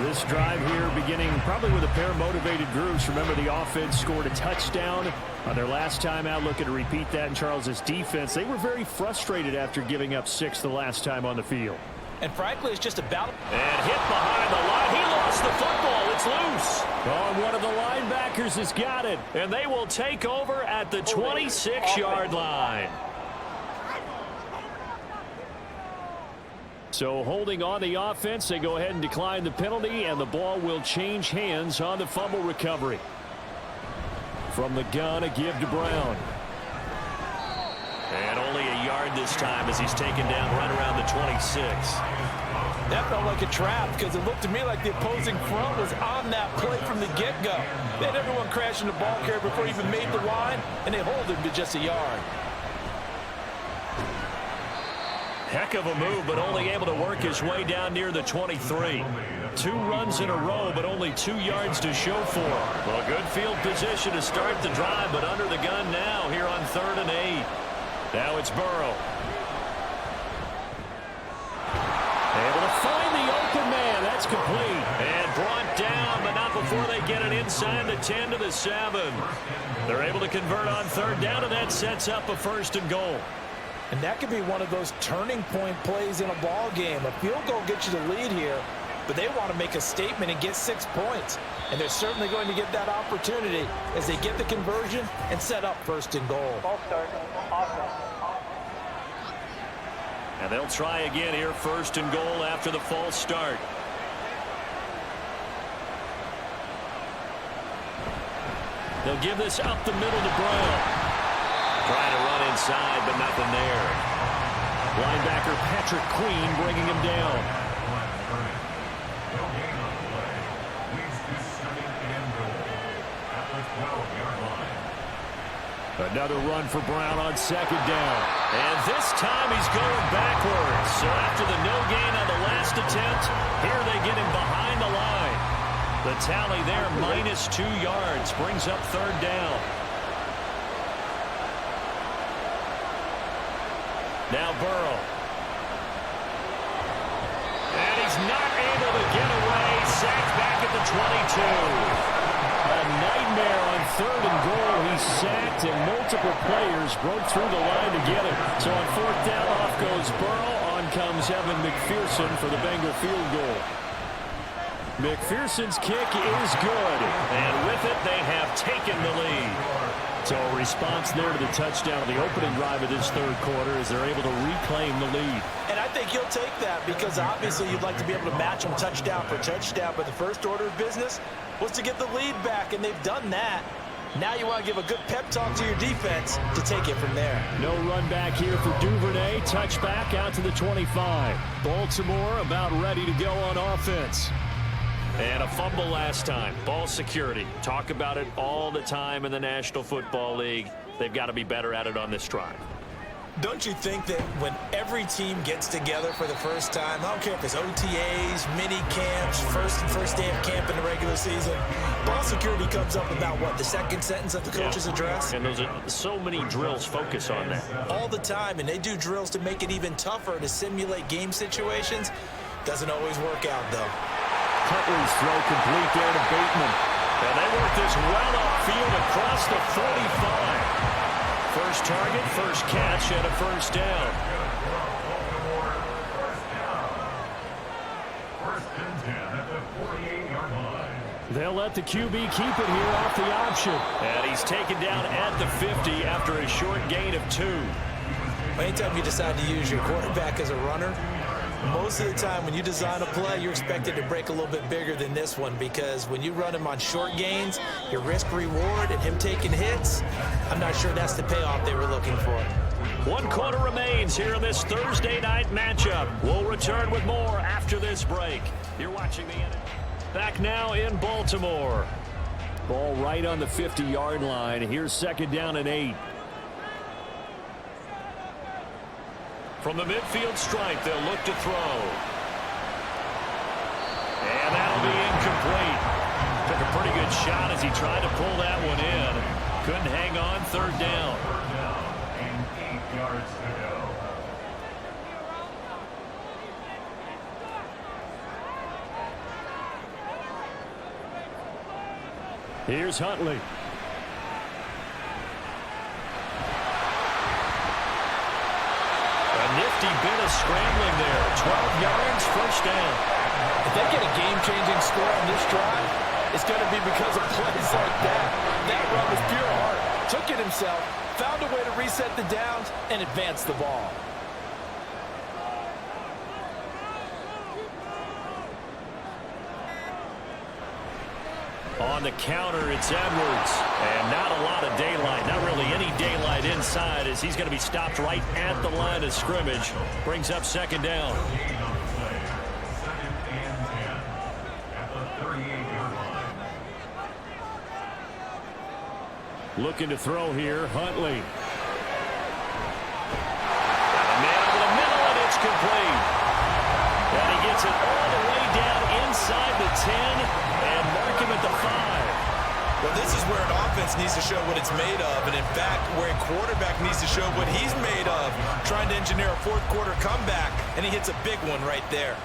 Speaker 1: This drive here beginning probably with a pair of motivated groups. Remember, the offense scored a touchdown on their last time out. Looking to repeat that in Charles's defense. They were very frustrated after giving up 6 the last time on the field.
Speaker 3: And frankly, it's just about...
Speaker 2: And hit behind the line. He lost the football. It's loose.
Speaker 1: Oh, one of the linebackers has got it.
Speaker 2: And they will take over at the 26-yard line.
Speaker 1: So holding on the offense, they go ahead and decline the penalty, and the ball will change hands on the fumble recovery. From the gun, a give to Brown.
Speaker 2: And only a yard this time as he's taken down right around the 26.
Speaker 3: That felt like a trap because it looked to me like the opposing front was on that play from the get-go. They had everyone crashing the ball carrier before he even made the line, and they hold him to just a yard.
Speaker 2: Heck of a move, but only able to work his way down near the 23. 2 runs in a row, but only 2 yards to show for. Well, good field position to start the drive, but under the gun now here on 3rd and 8. Now it's Burrow.
Speaker 1: Able to find the open man. That's complete.
Speaker 2: And brought down, but not before they get it inside the 10 to the 7. They're able to convert on 3rd down, and that sets up a 1st and goal.
Speaker 3: And that could be one of those turning point plays in a ball game. A field goal gets you the lead here, but they want to make a statement and get 6 points. And they're certainly going to get that opportunity as they get the conversion and set up 1st and goal.
Speaker 2: And they'll try again here, 1st and goal after the false start. They'll give this up the middle to Brown. Trying to run inside, but nothing there.
Speaker 1: Linebacker Patrick Queen bringing him down. Another run for Brown on second down.
Speaker 2: And this time he's going backwards. So after the no gain on the last attempt, here they get him behind the line. The tally there, -2 yards, brings up third down. Now Burrow. And he's not able to get away. Sacked back at the 22. A nightmare on third and goal. He's sacked, and multiple players broke through the line to get him. So on fourth down, off goes Burrow. On comes Evan McPherson for the Bengal field goal. McPherson's kick is good. And with it, they have taken the lead. So a response there to the touchdown of the opening drive of this third quarter as they're able to reclaim the lead.
Speaker 3: And I think he'll take that because obviously you'd like to be able to match them touchdown for touchdown. But the first order of business was to get the lead back, and they've done that. Now you want to give a good pep talk to your defense to take it from there.
Speaker 1: No run back here for Duvernay. Touchback out to the 25. Baltimore about ready to go on offense.
Speaker 2: And a fumble last time. Ball security. Talk about it all the time in the National Football League. They've got to be better at it on this drive.
Speaker 4: Don't you think that when every team gets together for the first time, I don't care if it's OTAs, mini camps, first day of camp in the regular season, ball security comes up about what, the second sentence of the coach's address?
Speaker 2: And those are so many drills focus on that.
Speaker 4: All the time, and they do drills to make it even tougher to simulate game situations. Doesn't always work out, though.
Speaker 1: Huntley's throw complete there to Bateman.
Speaker 2: And they work this well upfield across the 45. First target, first catch, and a first down.
Speaker 5: First and 10 at the 48-yard line.
Speaker 1: They'll let the QB keep it here off the option.
Speaker 2: And he's taken down at the 50 after a short gain of 2.
Speaker 4: Anytime you decide to use your quarterback as a runner, most of the time when you design a play, you're expected to break a little bit bigger than this one because when you run him on short gains, your risk-reward and him taking hits, I'm not sure that's the payoff they were looking for.
Speaker 2: 1 quarter remains here in this Thursday night matchup. We'll return with more after this break. You're watching the NFL. Back now in Baltimore.
Speaker 1: Ball right on the 50-yard line. Here's second down and 8.
Speaker 2: From the midfield stripe, they'll look to throw. And that'll be incomplete. Took a pretty good shot as he tried to pull that one in. Couldn't hang on, third down.
Speaker 5: Third down and 8 yards to go.
Speaker 1: Here's Huntley.
Speaker 2: Nifty bit of scrambling there. 12 yards, first down.
Speaker 3: If they get a game-changing score on this drive, it's going to be because of plays like that. That run was pure heart. Took it himself, found a way to reset the downs, and advance the ball.
Speaker 2: On the counter, it's Edwards. And not a lot of daylight. Not really any daylight inside as he's going to be stopped right at the line of scrimmage. Brings up second down.
Speaker 5: Second and 10 at the 38-yard line.
Speaker 1: Looking to throw here, Huntley.
Speaker 2: Got a man over the middle, and it's complete. And he gets it all the way down inside the 10 and mark him at the 5.
Speaker 4: Well, this is where an offense needs to show what it's made of, and in fact, where a quarterback needs to show what he's made of, trying to engineer a fourth-quarter comeback, and he hits a big one right there.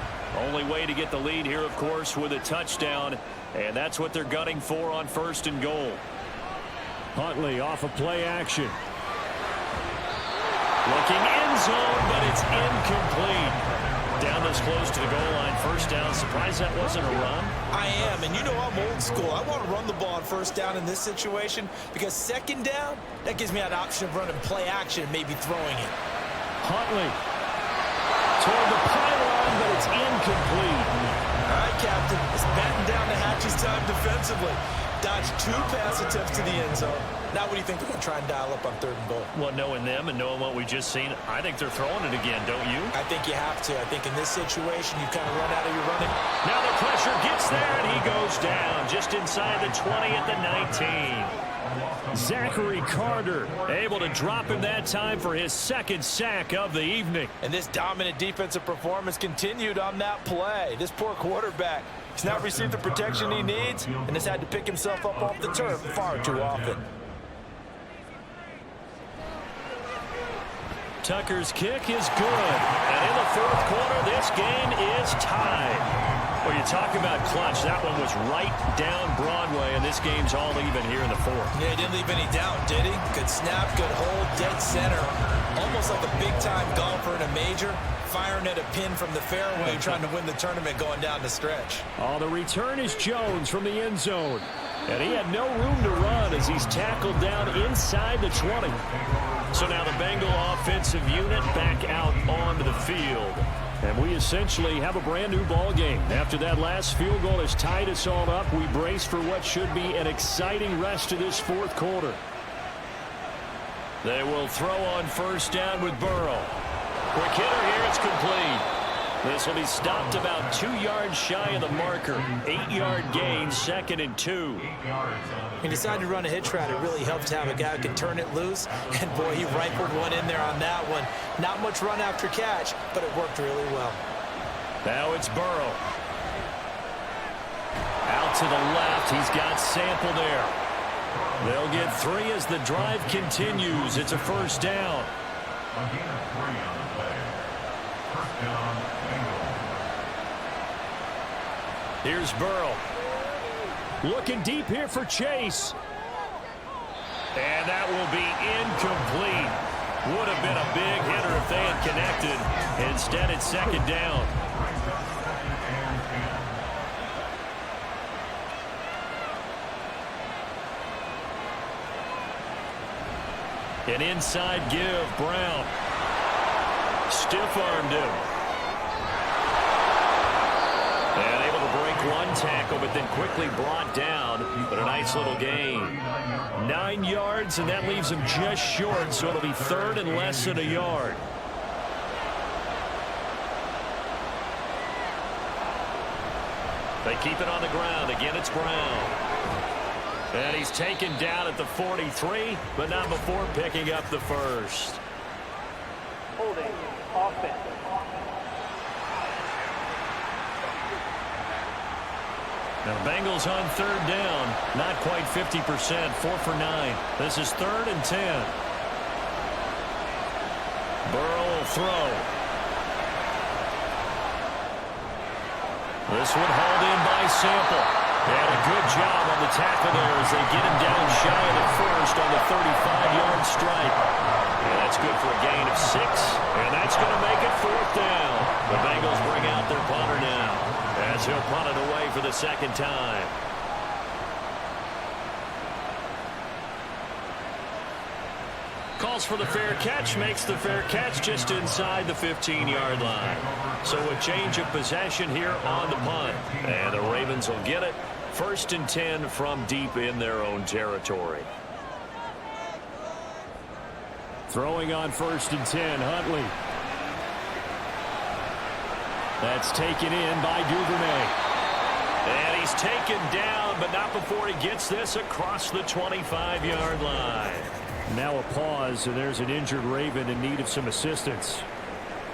Speaker 2: Only way to get the lead here, of course, with a touchdown, and that's what they're gunning for on first and goal.
Speaker 1: Huntley off of play action.
Speaker 2: Looking end zone, but it's incomplete. Down this close to the goal line, first down. Surprised that wasn't a run?
Speaker 4: I am, and you know I'm old school. I want to run the ball on first down in this situation because second down, that gives me an option of running play action and maybe throwing it.
Speaker 1: Huntley toward the pylon, but it's incomplete.
Speaker 4: All right, Captain, it's batten down the hatches time defensively. Dodged 2 pass attempts to the end zone. Now what do you think they're going to try and dial up on 3rd and goal?
Speaker 2: Well, knowing them and knowing what we just seen, I think they're throwing it again, don't you?
Speaker 4: I think you have to. I think in this situation, you kind of run out of your running.
Speaker 2: Now the pressure gets there, and he goes down just inside the 20 at the 19.
Speaker 1: Zachary Carter able to drop him that time for his 2nd sack of the evening.
Speaker 3: And this dominant defensive performance continued on that play. This poor quarterback, he's not received the protection he needs and has had to pick himself up off the turf far too often.
Speaker 1: Tucker's kick is good.
Speaker 2: And in the 4th quarter, this game is tied. Well, you talk about clutch. That one was right down Broadway, and this game's all even here in the 4th.
Speaker 4: Yeah, he didn't leave any doubt, did he? Good snap, good hold, dead center. Almost like a big-time golfer in a major, firing at a pin from the fairway, trying to win the tournament going down the stretch.
Speaker 1: Oh, the return is Jones from the end zone. And he had no room to run as he's tackled down inside the 20.
Speaker 2: So now the Bengal offensive unit back out onto the field.
Speaker 1: And we essentially have a brand new ball game. After that last field goal has tied us all up, we brace for what should be an exciting rest of this 4th quarter.
Speaker 2: They will throw on 1st down with Burrow. Quick hitter here, it's complete. This will be stopped about 2 yards shy of the marker. 8-yard gain, 2nd and 2.
Speaker 4: He decided to run a hitch route. It really helps to have a guy who can turn it loose. And, boy, he rifled one in there on that one. Not much run after catch, but it worked really well.
Speaker 2: Now it's Burrow. Out to the left. He's got Sample there. They'll get 3 as the drive continues. It's a 1st down.
Speaker 5: Again, 3 on the play. 1st down, Bengals.
Speaker 2: Here's Burrow.
Speaker 1: Looking deep here for Chase.
Speaker 2: And that will be incomplete. Would have been a big hitter if they had connected. Instead, it's 2nd down. An inside give, Brown. Stiff-armed him. And able to break one tackle, but then quickly brought down. But a nice little gain.
Speaker 1: 9 yards, and that leaves him just short, so it'll be 3rd and less than a yard.
Speaker 2: They keep it on the ground. Again, it's Brown. And he's taken down at the 43, but not before picking up the 1st.
Speaker 6: Holding. Offense.
Speaker 2: Now the Bengals on 3rd down. Not quite 50%. 4 for 9. This is 3rd and 10. Burrow will throw. This one hauled in by Sample. And a good job on the tackle there as they get him down shy of the 1st on the 35-yard strike. And that's good for a gain of 6. And that's going to make it 4th down. The Bengals bring out their punter now as he'll punt it away for the 2nd time. Calls for the fair catch, makes the fair catch just inside the 15-yard line. So a change of possession here on the punt. And the Ravens will get it. 1st and 10 from deep in their own territory.
Speaker 1: Throwing on 1st and 10, Huntley. That's taken in by Duvernay.
Speaker 2: And he's taken down, but not before he gets this across the 25-yard line.
Speaker 1: Now a pause, and there's an injured Raven in need of some assistance.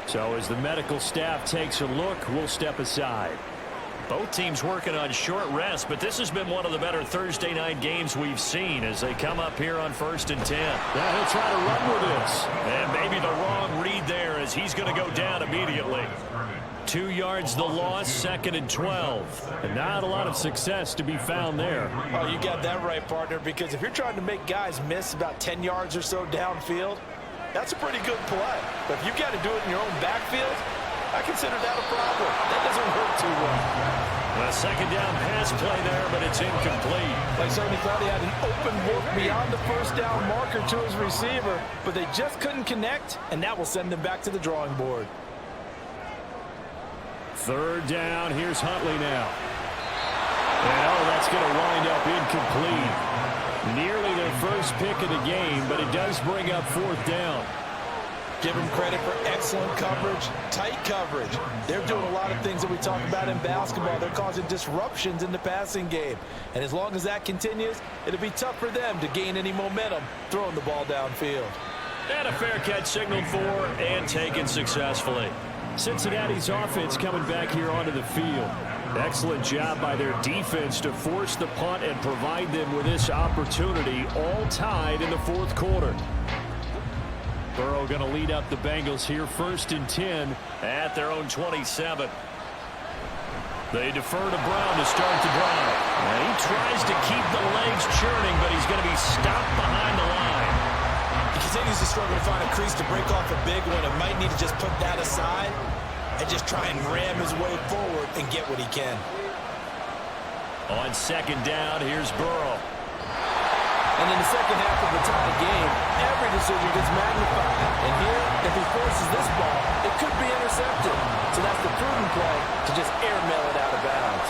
Speaker 1: So as the medical staff takes a look, we'll step aside.
Speaker 2: Both teams working on short rest, but this has been one of the better Thursday night games we've seen as they come up here on 1st and 10.
Speaker 1: Yeah, he'll try to run with this.
Speaker 2: And maybe the wrong read there as he's going to go down immediately.
Speaker 1: 2 yards the loss, 2nd and 12. And not a lot of success to be found there.
Speaker 3: Oh, you got that right, partner, because if you're trying to make guys miss about 10 yards or so downfield, that's a pretty good play. But if you've got to do it in your own backfield, I consider that a problem. That doesn't work too well.
Speaker 2: A 2nd down pass play there, but it's incomplete.
Speaker 3: They certainly thought he had an open look beyond the 1st down marker to his receiver, but they just couldn't connect, and that will send them back to the drawing board.
Speaker 1: 3rd down, here's Huntley now. And oh, that's going to wind up incomplete. first pick of the game, but it does bring up fourth down.
Speaker 3: Give them credit for excellent coverage, tight coverage. They're doing a lot of things that we talk about in basketball. They're causing disruptions in the passing game. And as long as that continues, it'll be tough for them to gain any momentum throwing the ball downfield.
Speaker 2: And a fair catch signaled for and taken successfully.
Speaker 1: Cincinnati's offense coming back here onto the field. Excellent job by their defense to force the punt and provide them with this opportunity, all tied in the fourth quarter. Burrow going to lead up the Bengals here, 1st and 10
Speaker 2: at their own 27. They defer to Brown to start the drive. And he tries to keep the legs churning, but he's going to be stopped behind the line.
Speaker 4: He continues to struggle to find a crease to break off a big one, and might need to just put that aside and just try and ram his way forward and get what he can.
Speaker 2: On 2nd down, here's Burrow.
Speaker 3: And in the second half of the tie game, every decision gets magnified. And here, if he forces this ball, it could be intercepted. So that's the prudent play to just airmail it out of bounds.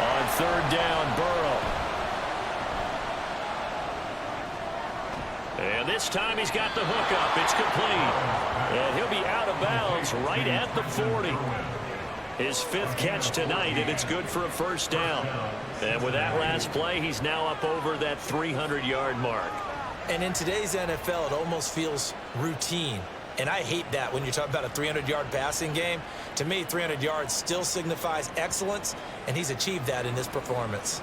Speaker 2: On 3rd down, Burrow. And this time he's got the hook up. It's complete. And he'll be out of bounds right at the 40. His 5th catch tonight, and it's good for a 1st down. And with that last play, he's now up over that 300-yard mark.
Speaker 4: And in today's NFL, it almost feels routine. And I hate that when you're talking about a 300-yard passing game. To me, 300 yards still signifies excellence, and he's achieved that in this performance.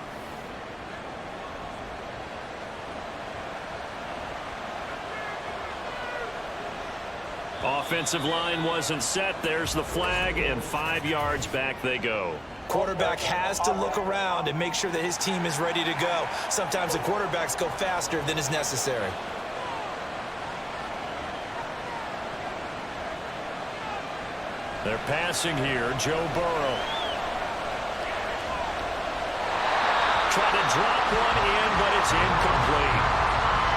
Speaker 2: Offensive line wasn't set. There's the flag, and 5 yards back they go.
Speaker 4: Quarterback has to look around and make sure that his team is ready to go. Sometimes the quarterbacks go faster than is necessary.
Speaker 2: They're passing here. Joe Burrow. Try to drop one in, but it's incomplete.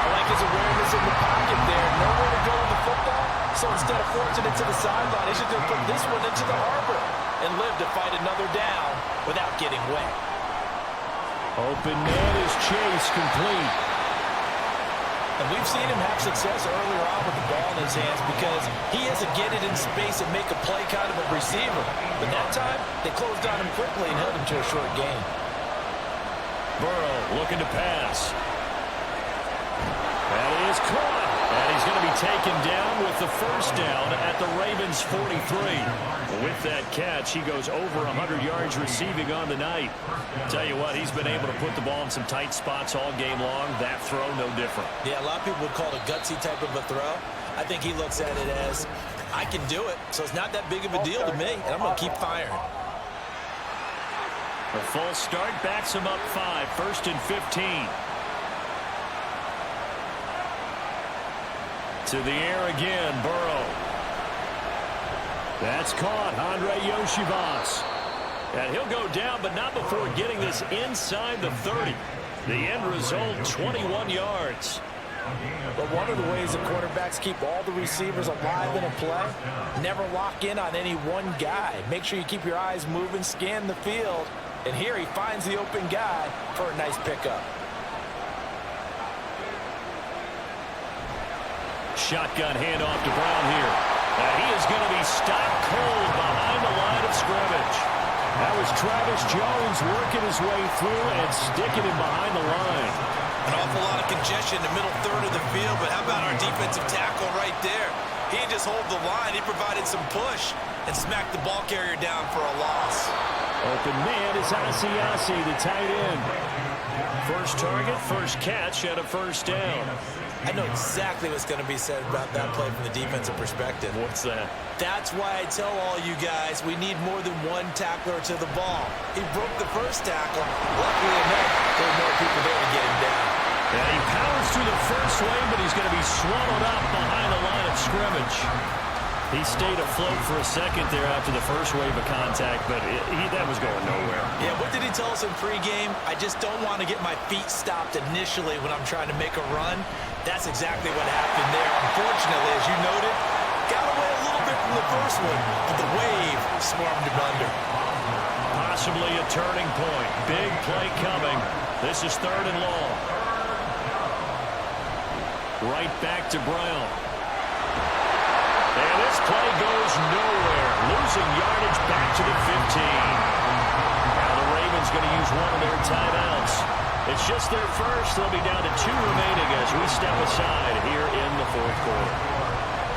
Speaker 3: I like his awareness in the pocket there. Nowhere to go with the football. So instead of forcing it to the sideline, he's just going to put this one into the harbor and live to fight another down without getting wet.
Speaker 1: Open man is chase complete.
Speaker 3: And we've seen him have success earlier on with the ball in his hands because he has to get it in space and make a play kind of a receiver. But that time, they closed on him quickly and held him to a short gain.
Speaker 2: Burrow looking to pass. That is caught. And he's going to be taken down with the 1st down at the Ravens' 43. With that catch, he goes over 100 yards receiving on the night. Tell you what, he's been able to put the ball in some tight spots all game long. That throw, no different.
Speaker 4: Yeah, a lot of people would call it a gutsy type of a throw. I think he looks at it as, I can do it, so it's not that big of a deal to me, and I'm going to keep firing.
Speaker 2: A false start backs him up 5, 1st and 15. To the air again, Burrow. That's caught, Andre Yoshivas. And he'll go down, but not before getting this inside the 30. The end result, 21 yards.
Speaker 3: But one of the ways the quarterbacks keep all the receivers alive in a play, never lock in on any one guy. Make sure you keep your eyes moving, scan the field. And here he finds the open guy for a nice pickup.
Speaker 2: Shotgun handoff to Brown here. And he is going to be stopped cold behind the line of scrimmage.
Speaker 1: That was Travis Jones working his way through and sticking him behind the line.
Speaker 4: An awful lot of congestion in the middle third of the field, but how about our defensive tackle right there? He didn't just hold the line. He provided some push and smacked the ball carrier down for a loss.
Speaker 1: Open man is Asiasi, the tight end.
Speaker 2: First target, first catch, and a 1st down.
Speaker 4: I know exactly what's going to be said about that play from the defensive perspective.
Speaker 2: What's that?
Speaker 4: That's why I tell all you guys we need more than one tackler to the ball. He broke the first tackle. Luckily enough, there were more people there to get him down.
Speaker 2: And he powers through the first wave, but he's going to be swallowed up behind the line of scrimmage. He stayed afloat for a second there after the first wave of contact, but that was going nowhere.
Speaker 4: Yeah, what did he tell us in pregame? I just don't want to get my feet stopped initially when I'm trying to make a run. That's exactly what happened there. Unfortunately, as you noted, got away a little bit from the first one, but the wave swarmed him under.
Speaker 2: Possibly a turning point. Big play coming. This is 3rd and long.
Speaker 1: Right back to Brown. And this play goes nowhere. Losing yardage back to the 15. Now the Ravens going to use one of their timeouts. It's just their first. They'll be down to 2 remaining as we step aside here in the fourth quarter.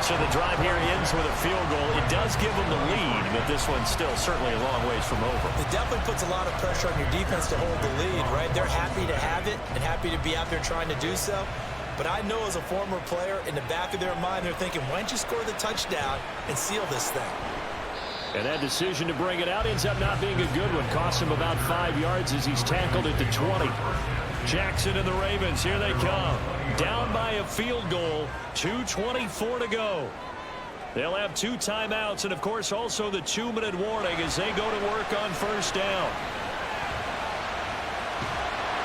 Speaker 1: So the drive here ends with a field goal. It does give them the lead, but this one's still certainly a long ways from over.
Speaker 4: It definitely puts a lot of pressure on your defense to hold the lead, right? They're happy to have it and happy to be out there trying to do so. But I know as a former player, in the back of their mind, they're thinking, why don't you score the touchdown and seal this thing?
Speaker 1: And that decision to bring it out ends up not being a good one. Costs him about 5 yards as he's tackled at the 20. Jackson and the Ravens, here they come. Down by a field goal, 2:24 to go. They'll have 2 timeouts and, of course, also the 2-minute warning as they go to work on first down.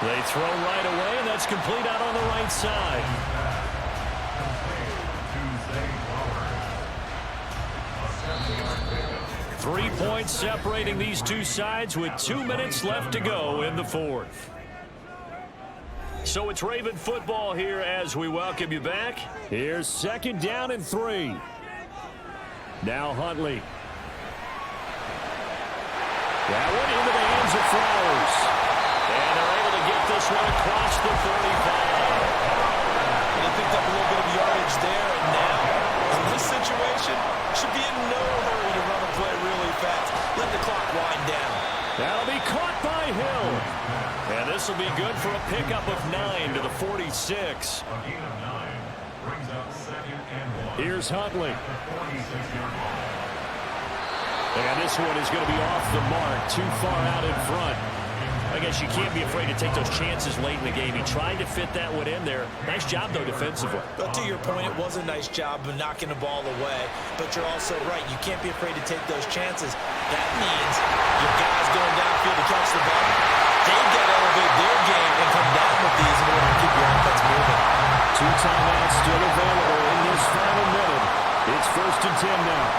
Speaker 1: They throw right away, and that's complete out on the right side. 3 points separating these two sides with 2 minutes left to go in the fourth. So it's Raven football here as we welcome you back. Here's 2nd down and 3. Now Huntley. That one into the hands of Flowers. And they're able to get this one across the 45.
Speaker 4: They picked up a little bit of yardage there, and now, in this situation, should be in no hurry to run a play really fast. Let the clock wind down.
Speaker 1: That'll be caught by Hill. And this will be good for a pickup of 9 to the 46.
Speaker 5: A gain of 9 brings up 2nd and 1.
Speaker 1: Here's Huntley.
Speaker 5: The 46-yard line.
Speaker 1: And this one is going to be off the mark, too far out in front. I guess you can't be afraid to take those chances late in the game. He tried to fit that one in there. Nice job, though, defensively.
Speaker 4: But to your point, it was a nice job of knocking the ball away. But you're also right. You can't be afraid to take those chances. That means your guys going downfield to catch the ball, they've got to elevate their game and come down with these in order to keep your offense moving.
Speaker 1: 2 timeouts still available in this final minute. It's 1st and 10 now.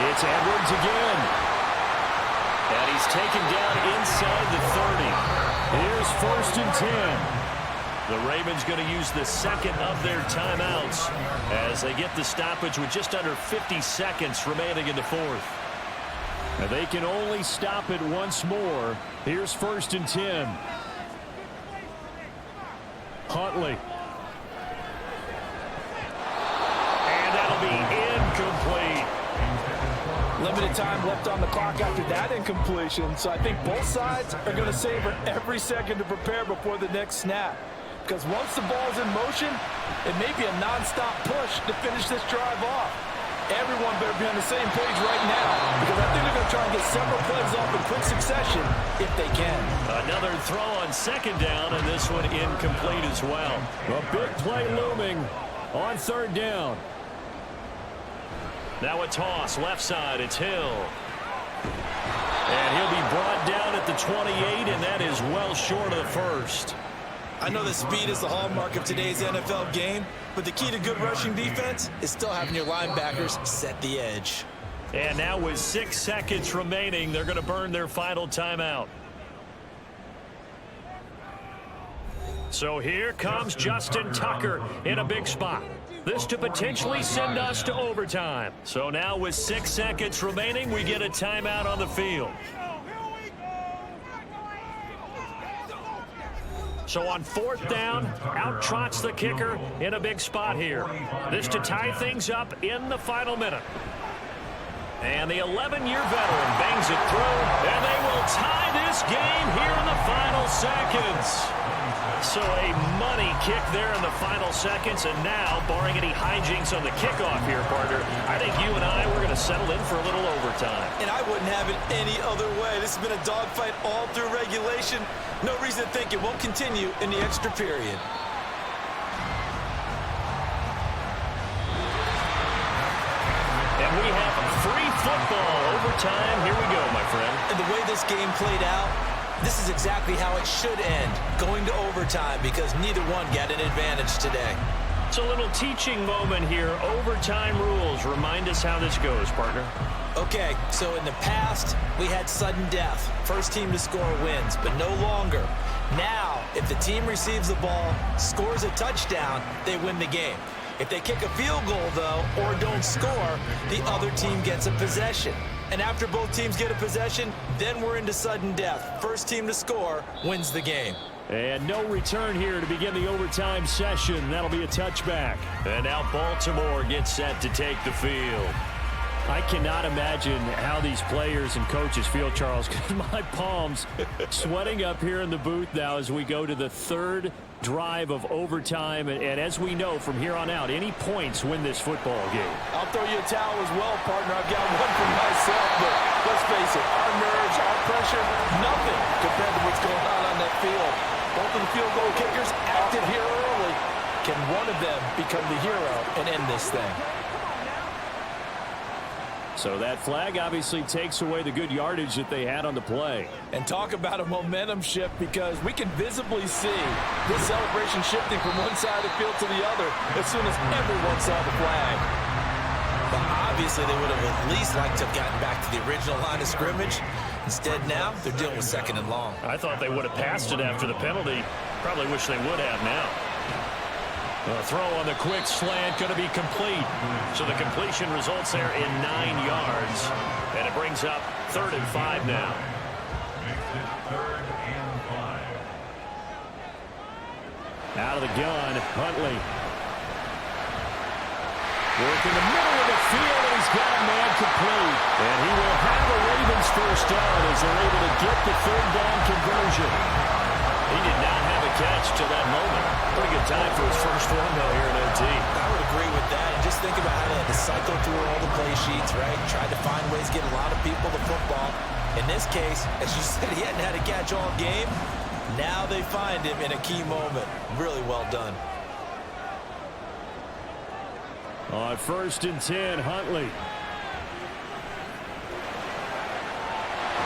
Speaker 1: It's Edwards again. And he's taken down inside the 30. Here's 1st and 10. The Ravens going to use the 2nd of their timeouts as they get the stoppage with just under 50 seconds remaining in the 4th. Now they can only stop it once more. Here's 1st and 10. Huntley. And that'll be incomplete.
Speaker 3: Limited time left on the clock after that incompletion, so I think both sides are going to savor every second to prepare before the next snap. Because once the ball's in motion, it may be a nonstop push to finish this drive off. Everyone better be on the same page right now, because I think they're going to try and get several plays off in quick succession if they can.
Speaker 1: Another throw on 2nd down, and this one incomplete as well. A big play looming on 3rd down. Now a toss, left side, it's Hill. And he'll be brought down at the 28, and that is well short of the 1st.
Speaker 4: I know that speed is the hallmark of today's NFL game, but the key to good rushing defense is still having your linebackers set the edge.
Speaker 1: And now with 6 seconds remaining, they're going to burn their final timeout. So here comes Justin Tucker in a big spot. This to potentially send us to overtime. So now with 6 seconds remaining, we get a timeout on the field. So on 4th down, out trots the kicker in a big spot here. This to tie things up in the final minute. And the 11-year veteran bangs it through, and they will tie this game here in the final seconds. So a money kick there in the final seconds, and now, barring any hijinks on the kickoff here, partner, I think you and I, we're going to settle in for a little overtime.
Speaker 4: And I wouldn't have it any other way. This has been a dogfight all through regulation. No reason to think it won't continue in the extra period.
Speaker 1: And we have free football overtime. Here we go, my friend.
Speaker 4: And the way this game played out, this is exactly how it should end, going to overtime, because neither one got an advantage today.
Speaker 1: It's a little teaching moment here. Overtime rules. Remind us how this goes, partner.
Speaker 4: Okay, so in the past, we had sudden death. First team to score wins, but no longer. Now, if the team receives the ball, scores a touchdown, they win the game. If they kick a field goal, though, or don't score, the other team gets a possession. And after both teams get a possession, then we're into sudden death. First team to score wins the game.
Speaker 1: And no return here to begin the overtime session. That'll be a touchback.
Speaker 2: And now Baltimore gets set to take the field.
Speaker 1: I cannot imagine how these players and coaches feel, Charles, because my palms sweating up here in the booth now as we go to the third drive of overtime. And as we know from here on out, any points win this football game.
Speaker 3: I'll throw you a towel as well, partner. I've got one for myself, but let's face it, our nerves, our pressure, nothing compared to what's going on that field. Both of the field goal kickers active here early. Can one of them become the hero and end this thing?
Speaker 1: So that flag obviously takes away the good yardage that they had on the play.
Speaker 3: And talk about a momentum shift, because we can visibly see this celebration shifting from one side of the field to the other as soon as everyone saw the flag.
Speaker 4: But obviously they would have at least liked to have gotten back to the original line of scrimmage. Instead now, they're dealing with second and long.
Speaker 2: I thought they would have passed it after the penalty. Probably wish they would have now.
Speaker 1: The throw on the quick slant going to be complete.
Speaker 2: So the completion results there in 9 yards. And it brings up 3rd and 5 now.
Speaker 5: Makes it 3rd and 5.
Speaker 1: Out of the gun, Huntley. Working the middle of the field, and he's got a man complete. And he will have a Ravens first down as they're able to get the 3rd down conversion.
Speaker 2: He did not have a catch till that moment. Pretty good time for his first run, though, here in OT.
Speaker 4: I would agree with that. And just think about how they had to cycle through all the play sheets, right? Tried to find ways to get a lot of people the football. In this case, as you said, he hadn't had a catch all game. Now they find him in a key moment. Really well done.
Speaker 1: On 1st and 10, Huntley.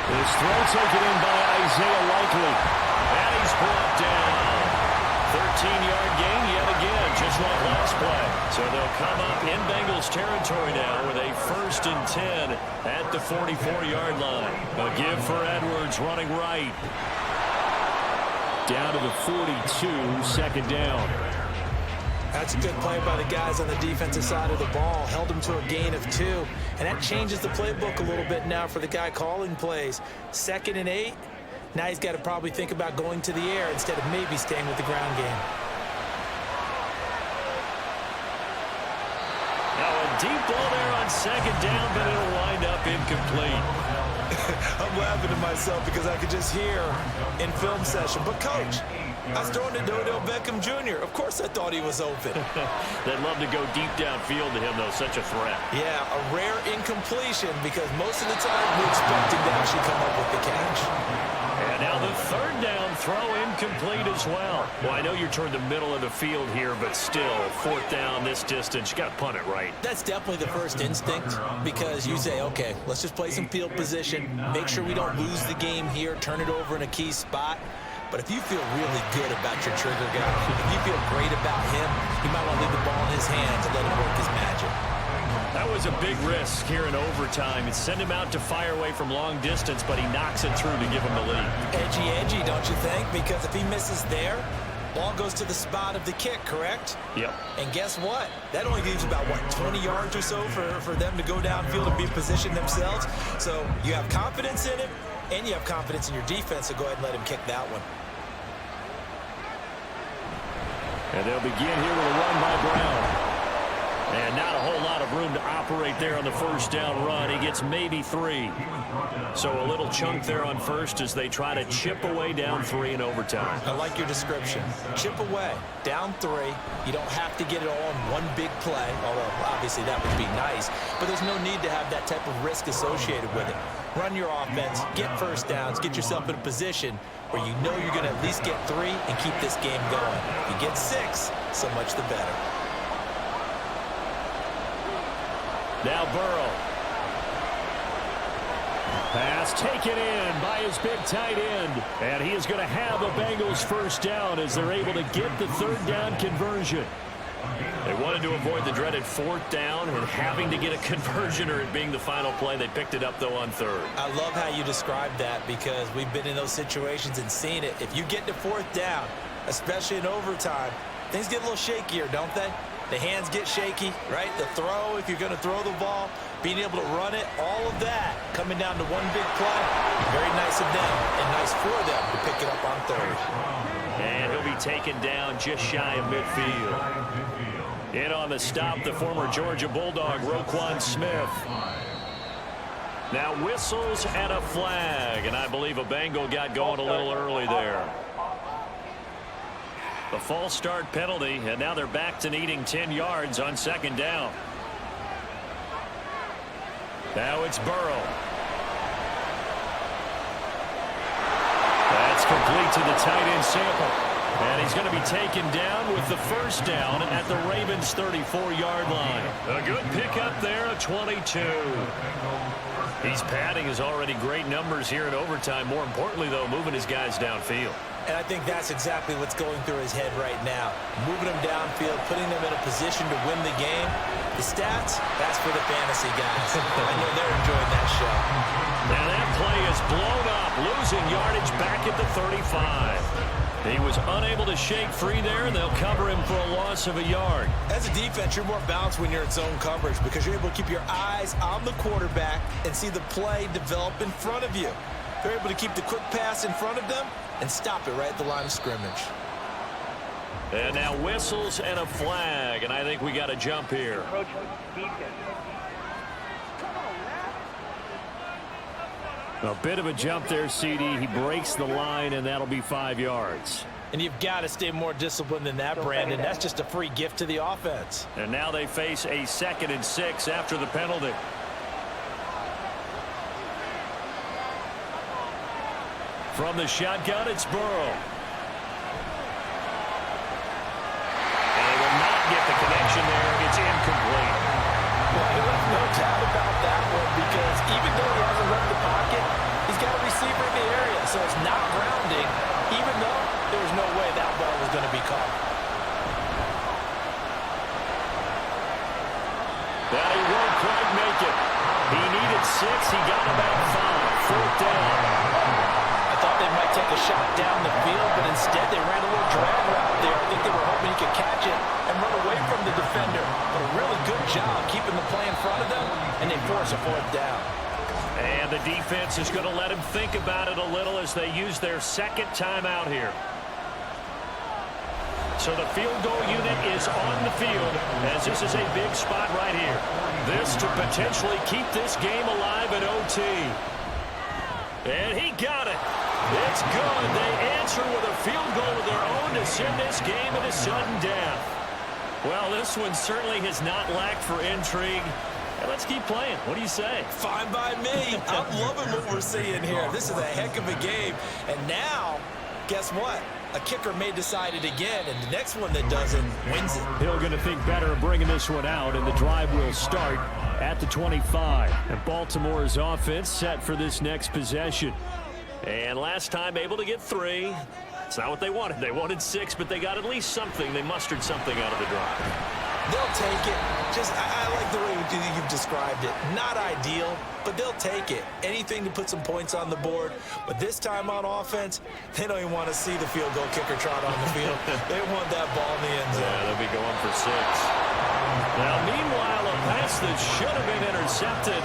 Speaker 1: This throw taken in by Isaiah Likely.
Speaker 2: And he's brought down. 13-yard gain yet again, just like last play. So they'll come up in Bengals territory now with a 1st and 10 at the 44-yard line.
Speaker 1: A give for Edwards running right. Down to the 42, 2nd down.
Speaker 4: That's a good play by the guys on the defensive side of the ball. Held him to a gain of 2. And that changes the playbook a little bit now for the guy calling plays. 2nd and 8. Now he's got to probably think about going to the air instead of maybe staying with the ground game.
Speaker 2: Now a deep ball there on 2nd down, but it'll wind up incomplete.
Speaker 4: I'm laughing to myself because I could just hear in film session. But, Coach, I was throwing to Odell Beckham Jr. Of course I thought he was open.
Speaker 2: They'd love to go deep downfield to him, though. Such a threat.
Speaker 4: Yeah, a rare incompletion because most of the time we expect him to actually come up with the catch.
Speaker 2: And now the 3rd down throw incomplete as well. Well, I know you're toward the middle of the field here, but still, 4th down this distance. You got to punt it right.
Speaker 4: That's definitely the first instinct because you say, okay, let's just play some field position, make sure we don't lose the game here, turn it over in a key spot. But if you feel really good about your trigger guy, if you feel great about him, you might want to leave the ball in his hands and let him work his magic.
Speaker 2: That was a big risk here in overtime. It sent him out to fire away from long distance, but he knocks it through to give him the lead.
Speaker 4: Edgy, don't you think? Because if he misses there, ball goes to the spot of the kick, correct?
Speaker 2: Yep.
Speaker 4: And guess what? That only leaves about, 20 yards or so for them to go downfield and be positioned themselves. So you have confidence in him, and you have confidence in your defense, so go ahead and let him kick that one.
Speaker 1: And they'll begin here with a run by Brown. And not a whole lot of room to operate there on the 1st down run. He gets maybe 3.
Speaker 2: So a little chunk there on 1st as they try to chip away down 3 in overtime.
Speaker 4: I like your description. Chip away, down 3. You don't have to get it all in one big play, although obviously that would be nice. But there's no need to have that type of risk associated with it. Run your offense, get 1st downs, get yourself in a position where you know you're going to at least get 3 and keep this game going. If you get 6, so much the better.
Speaker 1: Now Burrow. Pass taken in by his big tight end. And he is going to have a Bengals 1st down as they're able to get the 3rd down conversion.
Speaker 2: They wanted to avoid the dreaded 4th down and having to get a conversion or it being the final play. They picked it up, though, on 3rd.
Speaker 4: I love how you described that because we've been in those situations and seen it. If you get to 4th down, especially in overtime, things get a little shakier, don't they? The hands get shaky, right? The throw, if you're going to throw the ball, being able to run it, all of that coming down to one big play. Very nice of them and nice for them to pick it up on 3rd.
Speaker 2: And he'll be taken down just shy of midfield. In on the stop, the former Georgia Bulldog, Roquan Smith. Now whistles and a flag, and I believe a Bengal got going a little early there. The false start penalty, and now they're back to needing 10 yards on 2nd down. Now it's Burrow. That's complete to the tight end Sample. And he's going to be taken down with the 1st down at the Ravens' 34-yard line. A good pickup there, a 22. He's padding his already great numbers here in overtime. More importantly, though, moving his guys downfield.
Speaker 4: And I think that's exactly what's going through his head right now. Moving them downfield, putting them in a position to win the game. The stats, that's for the fantasy guys. I know they're enjoying that show.
Speaker 2: Now that play is blown up, losing yardage back at the 35. He was unable to shake free there, and they'll cover him for a loss of a yard.
Speaker 4: As a defense, you're more balanced when you're in zone coverage because you're able to keep your eyes on the quarterback and see the play develop in front of you. They're able to keep the quick pass in front of them and stop it right at the line of scrimmage.
Speaker 2: And now whistles and a flag, and I think we got a jump here.
Speaker 6: Approach defense.
Speaker 1: A bit of a jump there, CD. He breaks the line, and that'll be 5 yards.
Speaker 3: And you've got to stay more disciplined than that, Brandon. That's just a free gift to the offense.
Speaker 2: And now they face a 2nd and 6 after the penalty. From the shotgun, it's Burrow. And he will not get the connection there. It's incomplete.
Speaker 3: Well, he left no doubt about that one because even though he hasn't left the pocket, he's got a receiver in the area, so it's not grounding, even though there was no way that ball was going to be caught.
Speaker 2: But he won't quite make it. He needed 6. He got about 5. 4th down.
Speaker 3: I thought they might take a shot down the field, but instead they ran a little drag route there. I think they were hoping he could catch it and run away from the defender. But a really good job keeping the play in front of them, and they force a 4th down.
Speaker 2: And the defense is going to let him think about it a little as they use their 2nd timeout here. So the field goal unit is on the field as this is a big spot right here. This to potentially keep this game alive at OT. And he got it. It's good. They answer with a field goal of their own to send this game into sudden death. Well, this one certainly has not lacked for intrigue. And let's keep playing. What do you say?
Speaker 4: Fine by me. I'm loving what we're seeing here. This is a heck of a game. And now, guess what? A kicker may decide it again, and the next one that doesn't wins it.
Speaker 1: Hill going to think better of bringing this one out, and the drive will start at the 25. And Baltimore's offense set for this next possession.
Speaker 2: And last time able to get 3. It's not what they wanted. They wanted 6, but they got at least something. They mustered something out of the drive.
Speaker 4: They'll take it. I like the way you've described it. Not ideal, but they'll take it. Anything to put some points on the board. But this time on offense, they don't even want to see the field goal kicker trot on the field. They want that ball in the end zone.
Speaker 2: Yeah, they'll be going for 6. Now, meanwhile, a pass that should have been intercepted,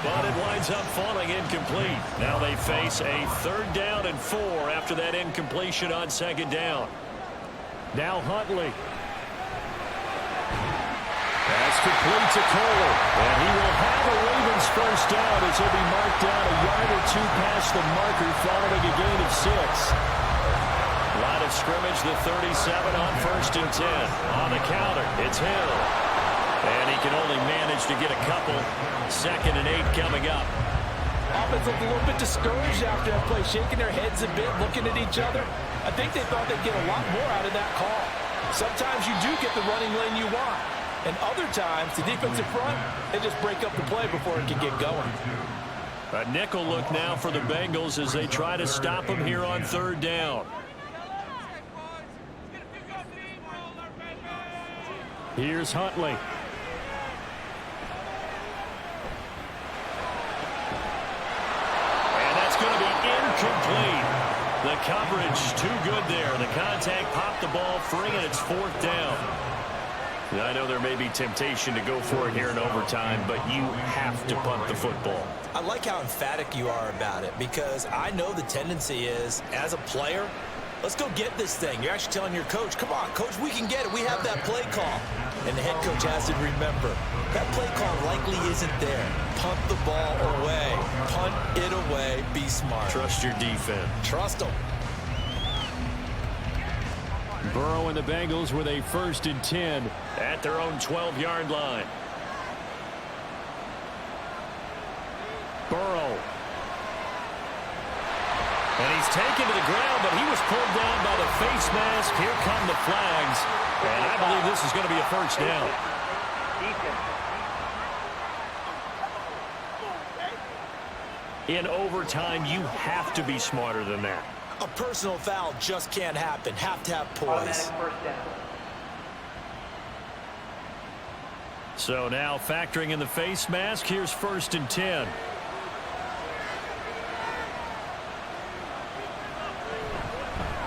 Speaker 2: but it winds up falling incomplete. Now they face a 3rd down and 4 after that incompletion on 2nd down.
Speaker 1: Now Huntley. Pass complete to Kohler. And he will have a Ravens 1st down as he'll be marked down a yard or 2 past the marker following a gain of 6.
Speaker 2: Line of scrimmage, the 37 on 1st and 10. On the counter, it's Hill. And he can only manage to get a couple. 2nd and 8 coming up.
Speaker 3: Offense looked a little bit discouraged after that play, shaking their heads a bit, looking at each other. I think they thought they'd get a lot more out of that call. Sometimes you do get the running lane you want. And other times, the defensive front, they just break up the play before it can get going.
Speaker 2: A nickel look now for the Bengals as they try to stop him here on 3rd down.
Speaker 1: Here's Huntley.
Speaker 2: And that's going to be incomplete. The coverage too good there. The contact popped the ball free, and it's 4th down. I know there may be temptation to go for it here in overtime, but you have to punt the football.
Speaker 4: I like how emphatic you are about it, because I know the tendency is, as a player, let's go get this thing. You're actually telling your coach, come on, coach, we can get it. We have that play call. And the head coach has to remember, that play call likely isn't there. Punt the ball away. Punt it away. Be smart.
Speaker 2: Trust your defense.
Speaker 4: Trust them.
Speaker 1: Burrow and the Bengals with a 1st and 10.
Speaker 2: At their own 12-yard line.
Speaker 1: Burrow.
Speaker 2: And he's taken to the ground, but he was pulled down by the face mask. Here come the flags. And I believe this is going to be a 1st down. In overtime, you have to be smarter than that.
Speaker 4: A personal foul just can't happen. Have to have poise.
Speaker 2: So now factoring in the face mask, here's 1st and 10.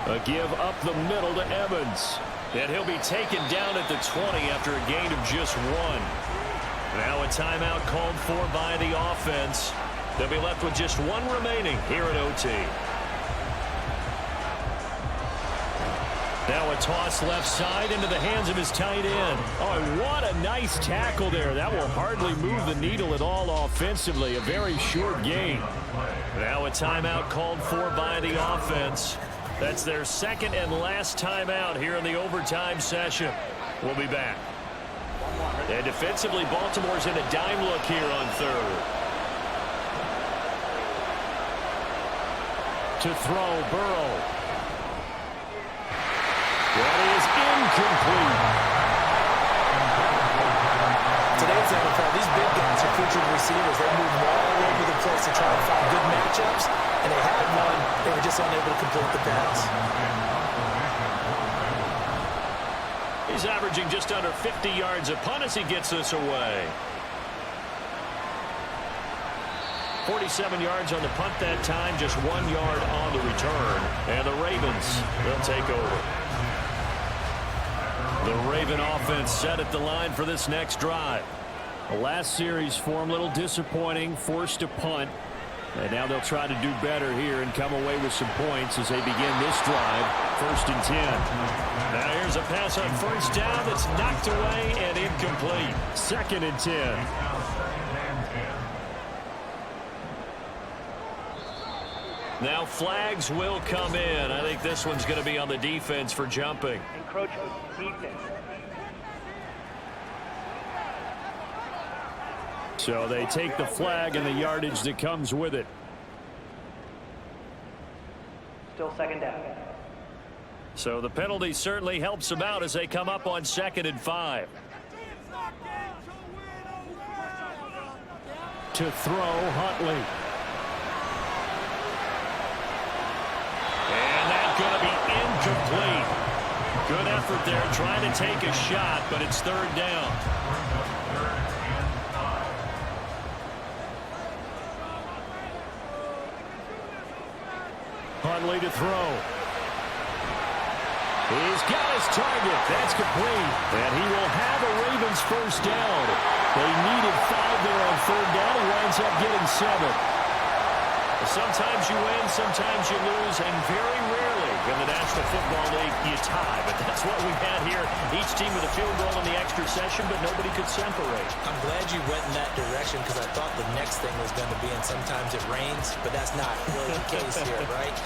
Speaker 1: A give up the middle to Evans.
Speaker 2: And he'll be taken down at the 20 after a gain of just 1. Now a timeout called for by the offense. They'll be left with just 1 remaining here at OT. Now a toss left side into the hands of his tight end.
Speaker 1: Oh, what a nice tackle there. That will hardly move the needle at all offensively. A very short gain.
Speaker 2: Now a timeout called for by the offense. That's their 2nd and last timeout here in the overtime session. We'll be back. And defensively, Baltimore's in a dime look here on 3rd.
Speaker 1: To throw, Burrow. That is incomplete.
Speaker 4: Today's NFL, these big guys are featured receivers. They move all over the place to try to find good matchups, and they had one. They were just unable to complete the pass.
Speaker 2: He's averaging just under 50 yards a punt as he gets this away. 47 yards on the punt that time, just 1 yard on the return. And the Ravens will take over. The Raven offense set at the line for this next drive.
Speaker 1: The last series for him, a little disappointing, forced to punt. And now they'll try to do better here and come away with some points as they begin this drive. 1st and 10.
Speaker 2: Now here's a pass on 1st down that's knocked away and incomplete.
Speaker 1: 2nd and 10.
Speaker 2: Now flags will come in. I think this one's going to be on the defense for jumping.
Speaker 6: Encroachment, defense.
Speaker 1: So they take the flag and the yardage that comes with it.
Speaker 6: Still 2nd down.
Speaker 2: So the penalty certainly helps them out as they come up on 2nd and 5.
Speaker 1: To throw, Huntley.
Speaker 2: And that's going to be incomplete. Good effort there trying to take a shot, but it's 3rd down.
Speaker 1: Huntley to throw. He's got his target. That's complete. And he will have a Ravens 1st down. They needed 5 there on 3rd down. He winds up getting 7.
Speaker 2: Sometimes you win, sometimes you lose, and very rarely in the National Football League you tie. But that's what we had here. Each team with a field goal in the extra session, but nobody could separate.
Speaker 4: I'm glad you went in that direction, because I thought the next thing was going to be, and sometimes it rains, but that's not really the case here, right?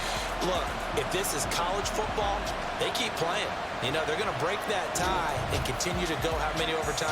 Speaker 4: Look, if this is college football, they keep playing. You know, they're going to break that tie and continue to go how many overtime.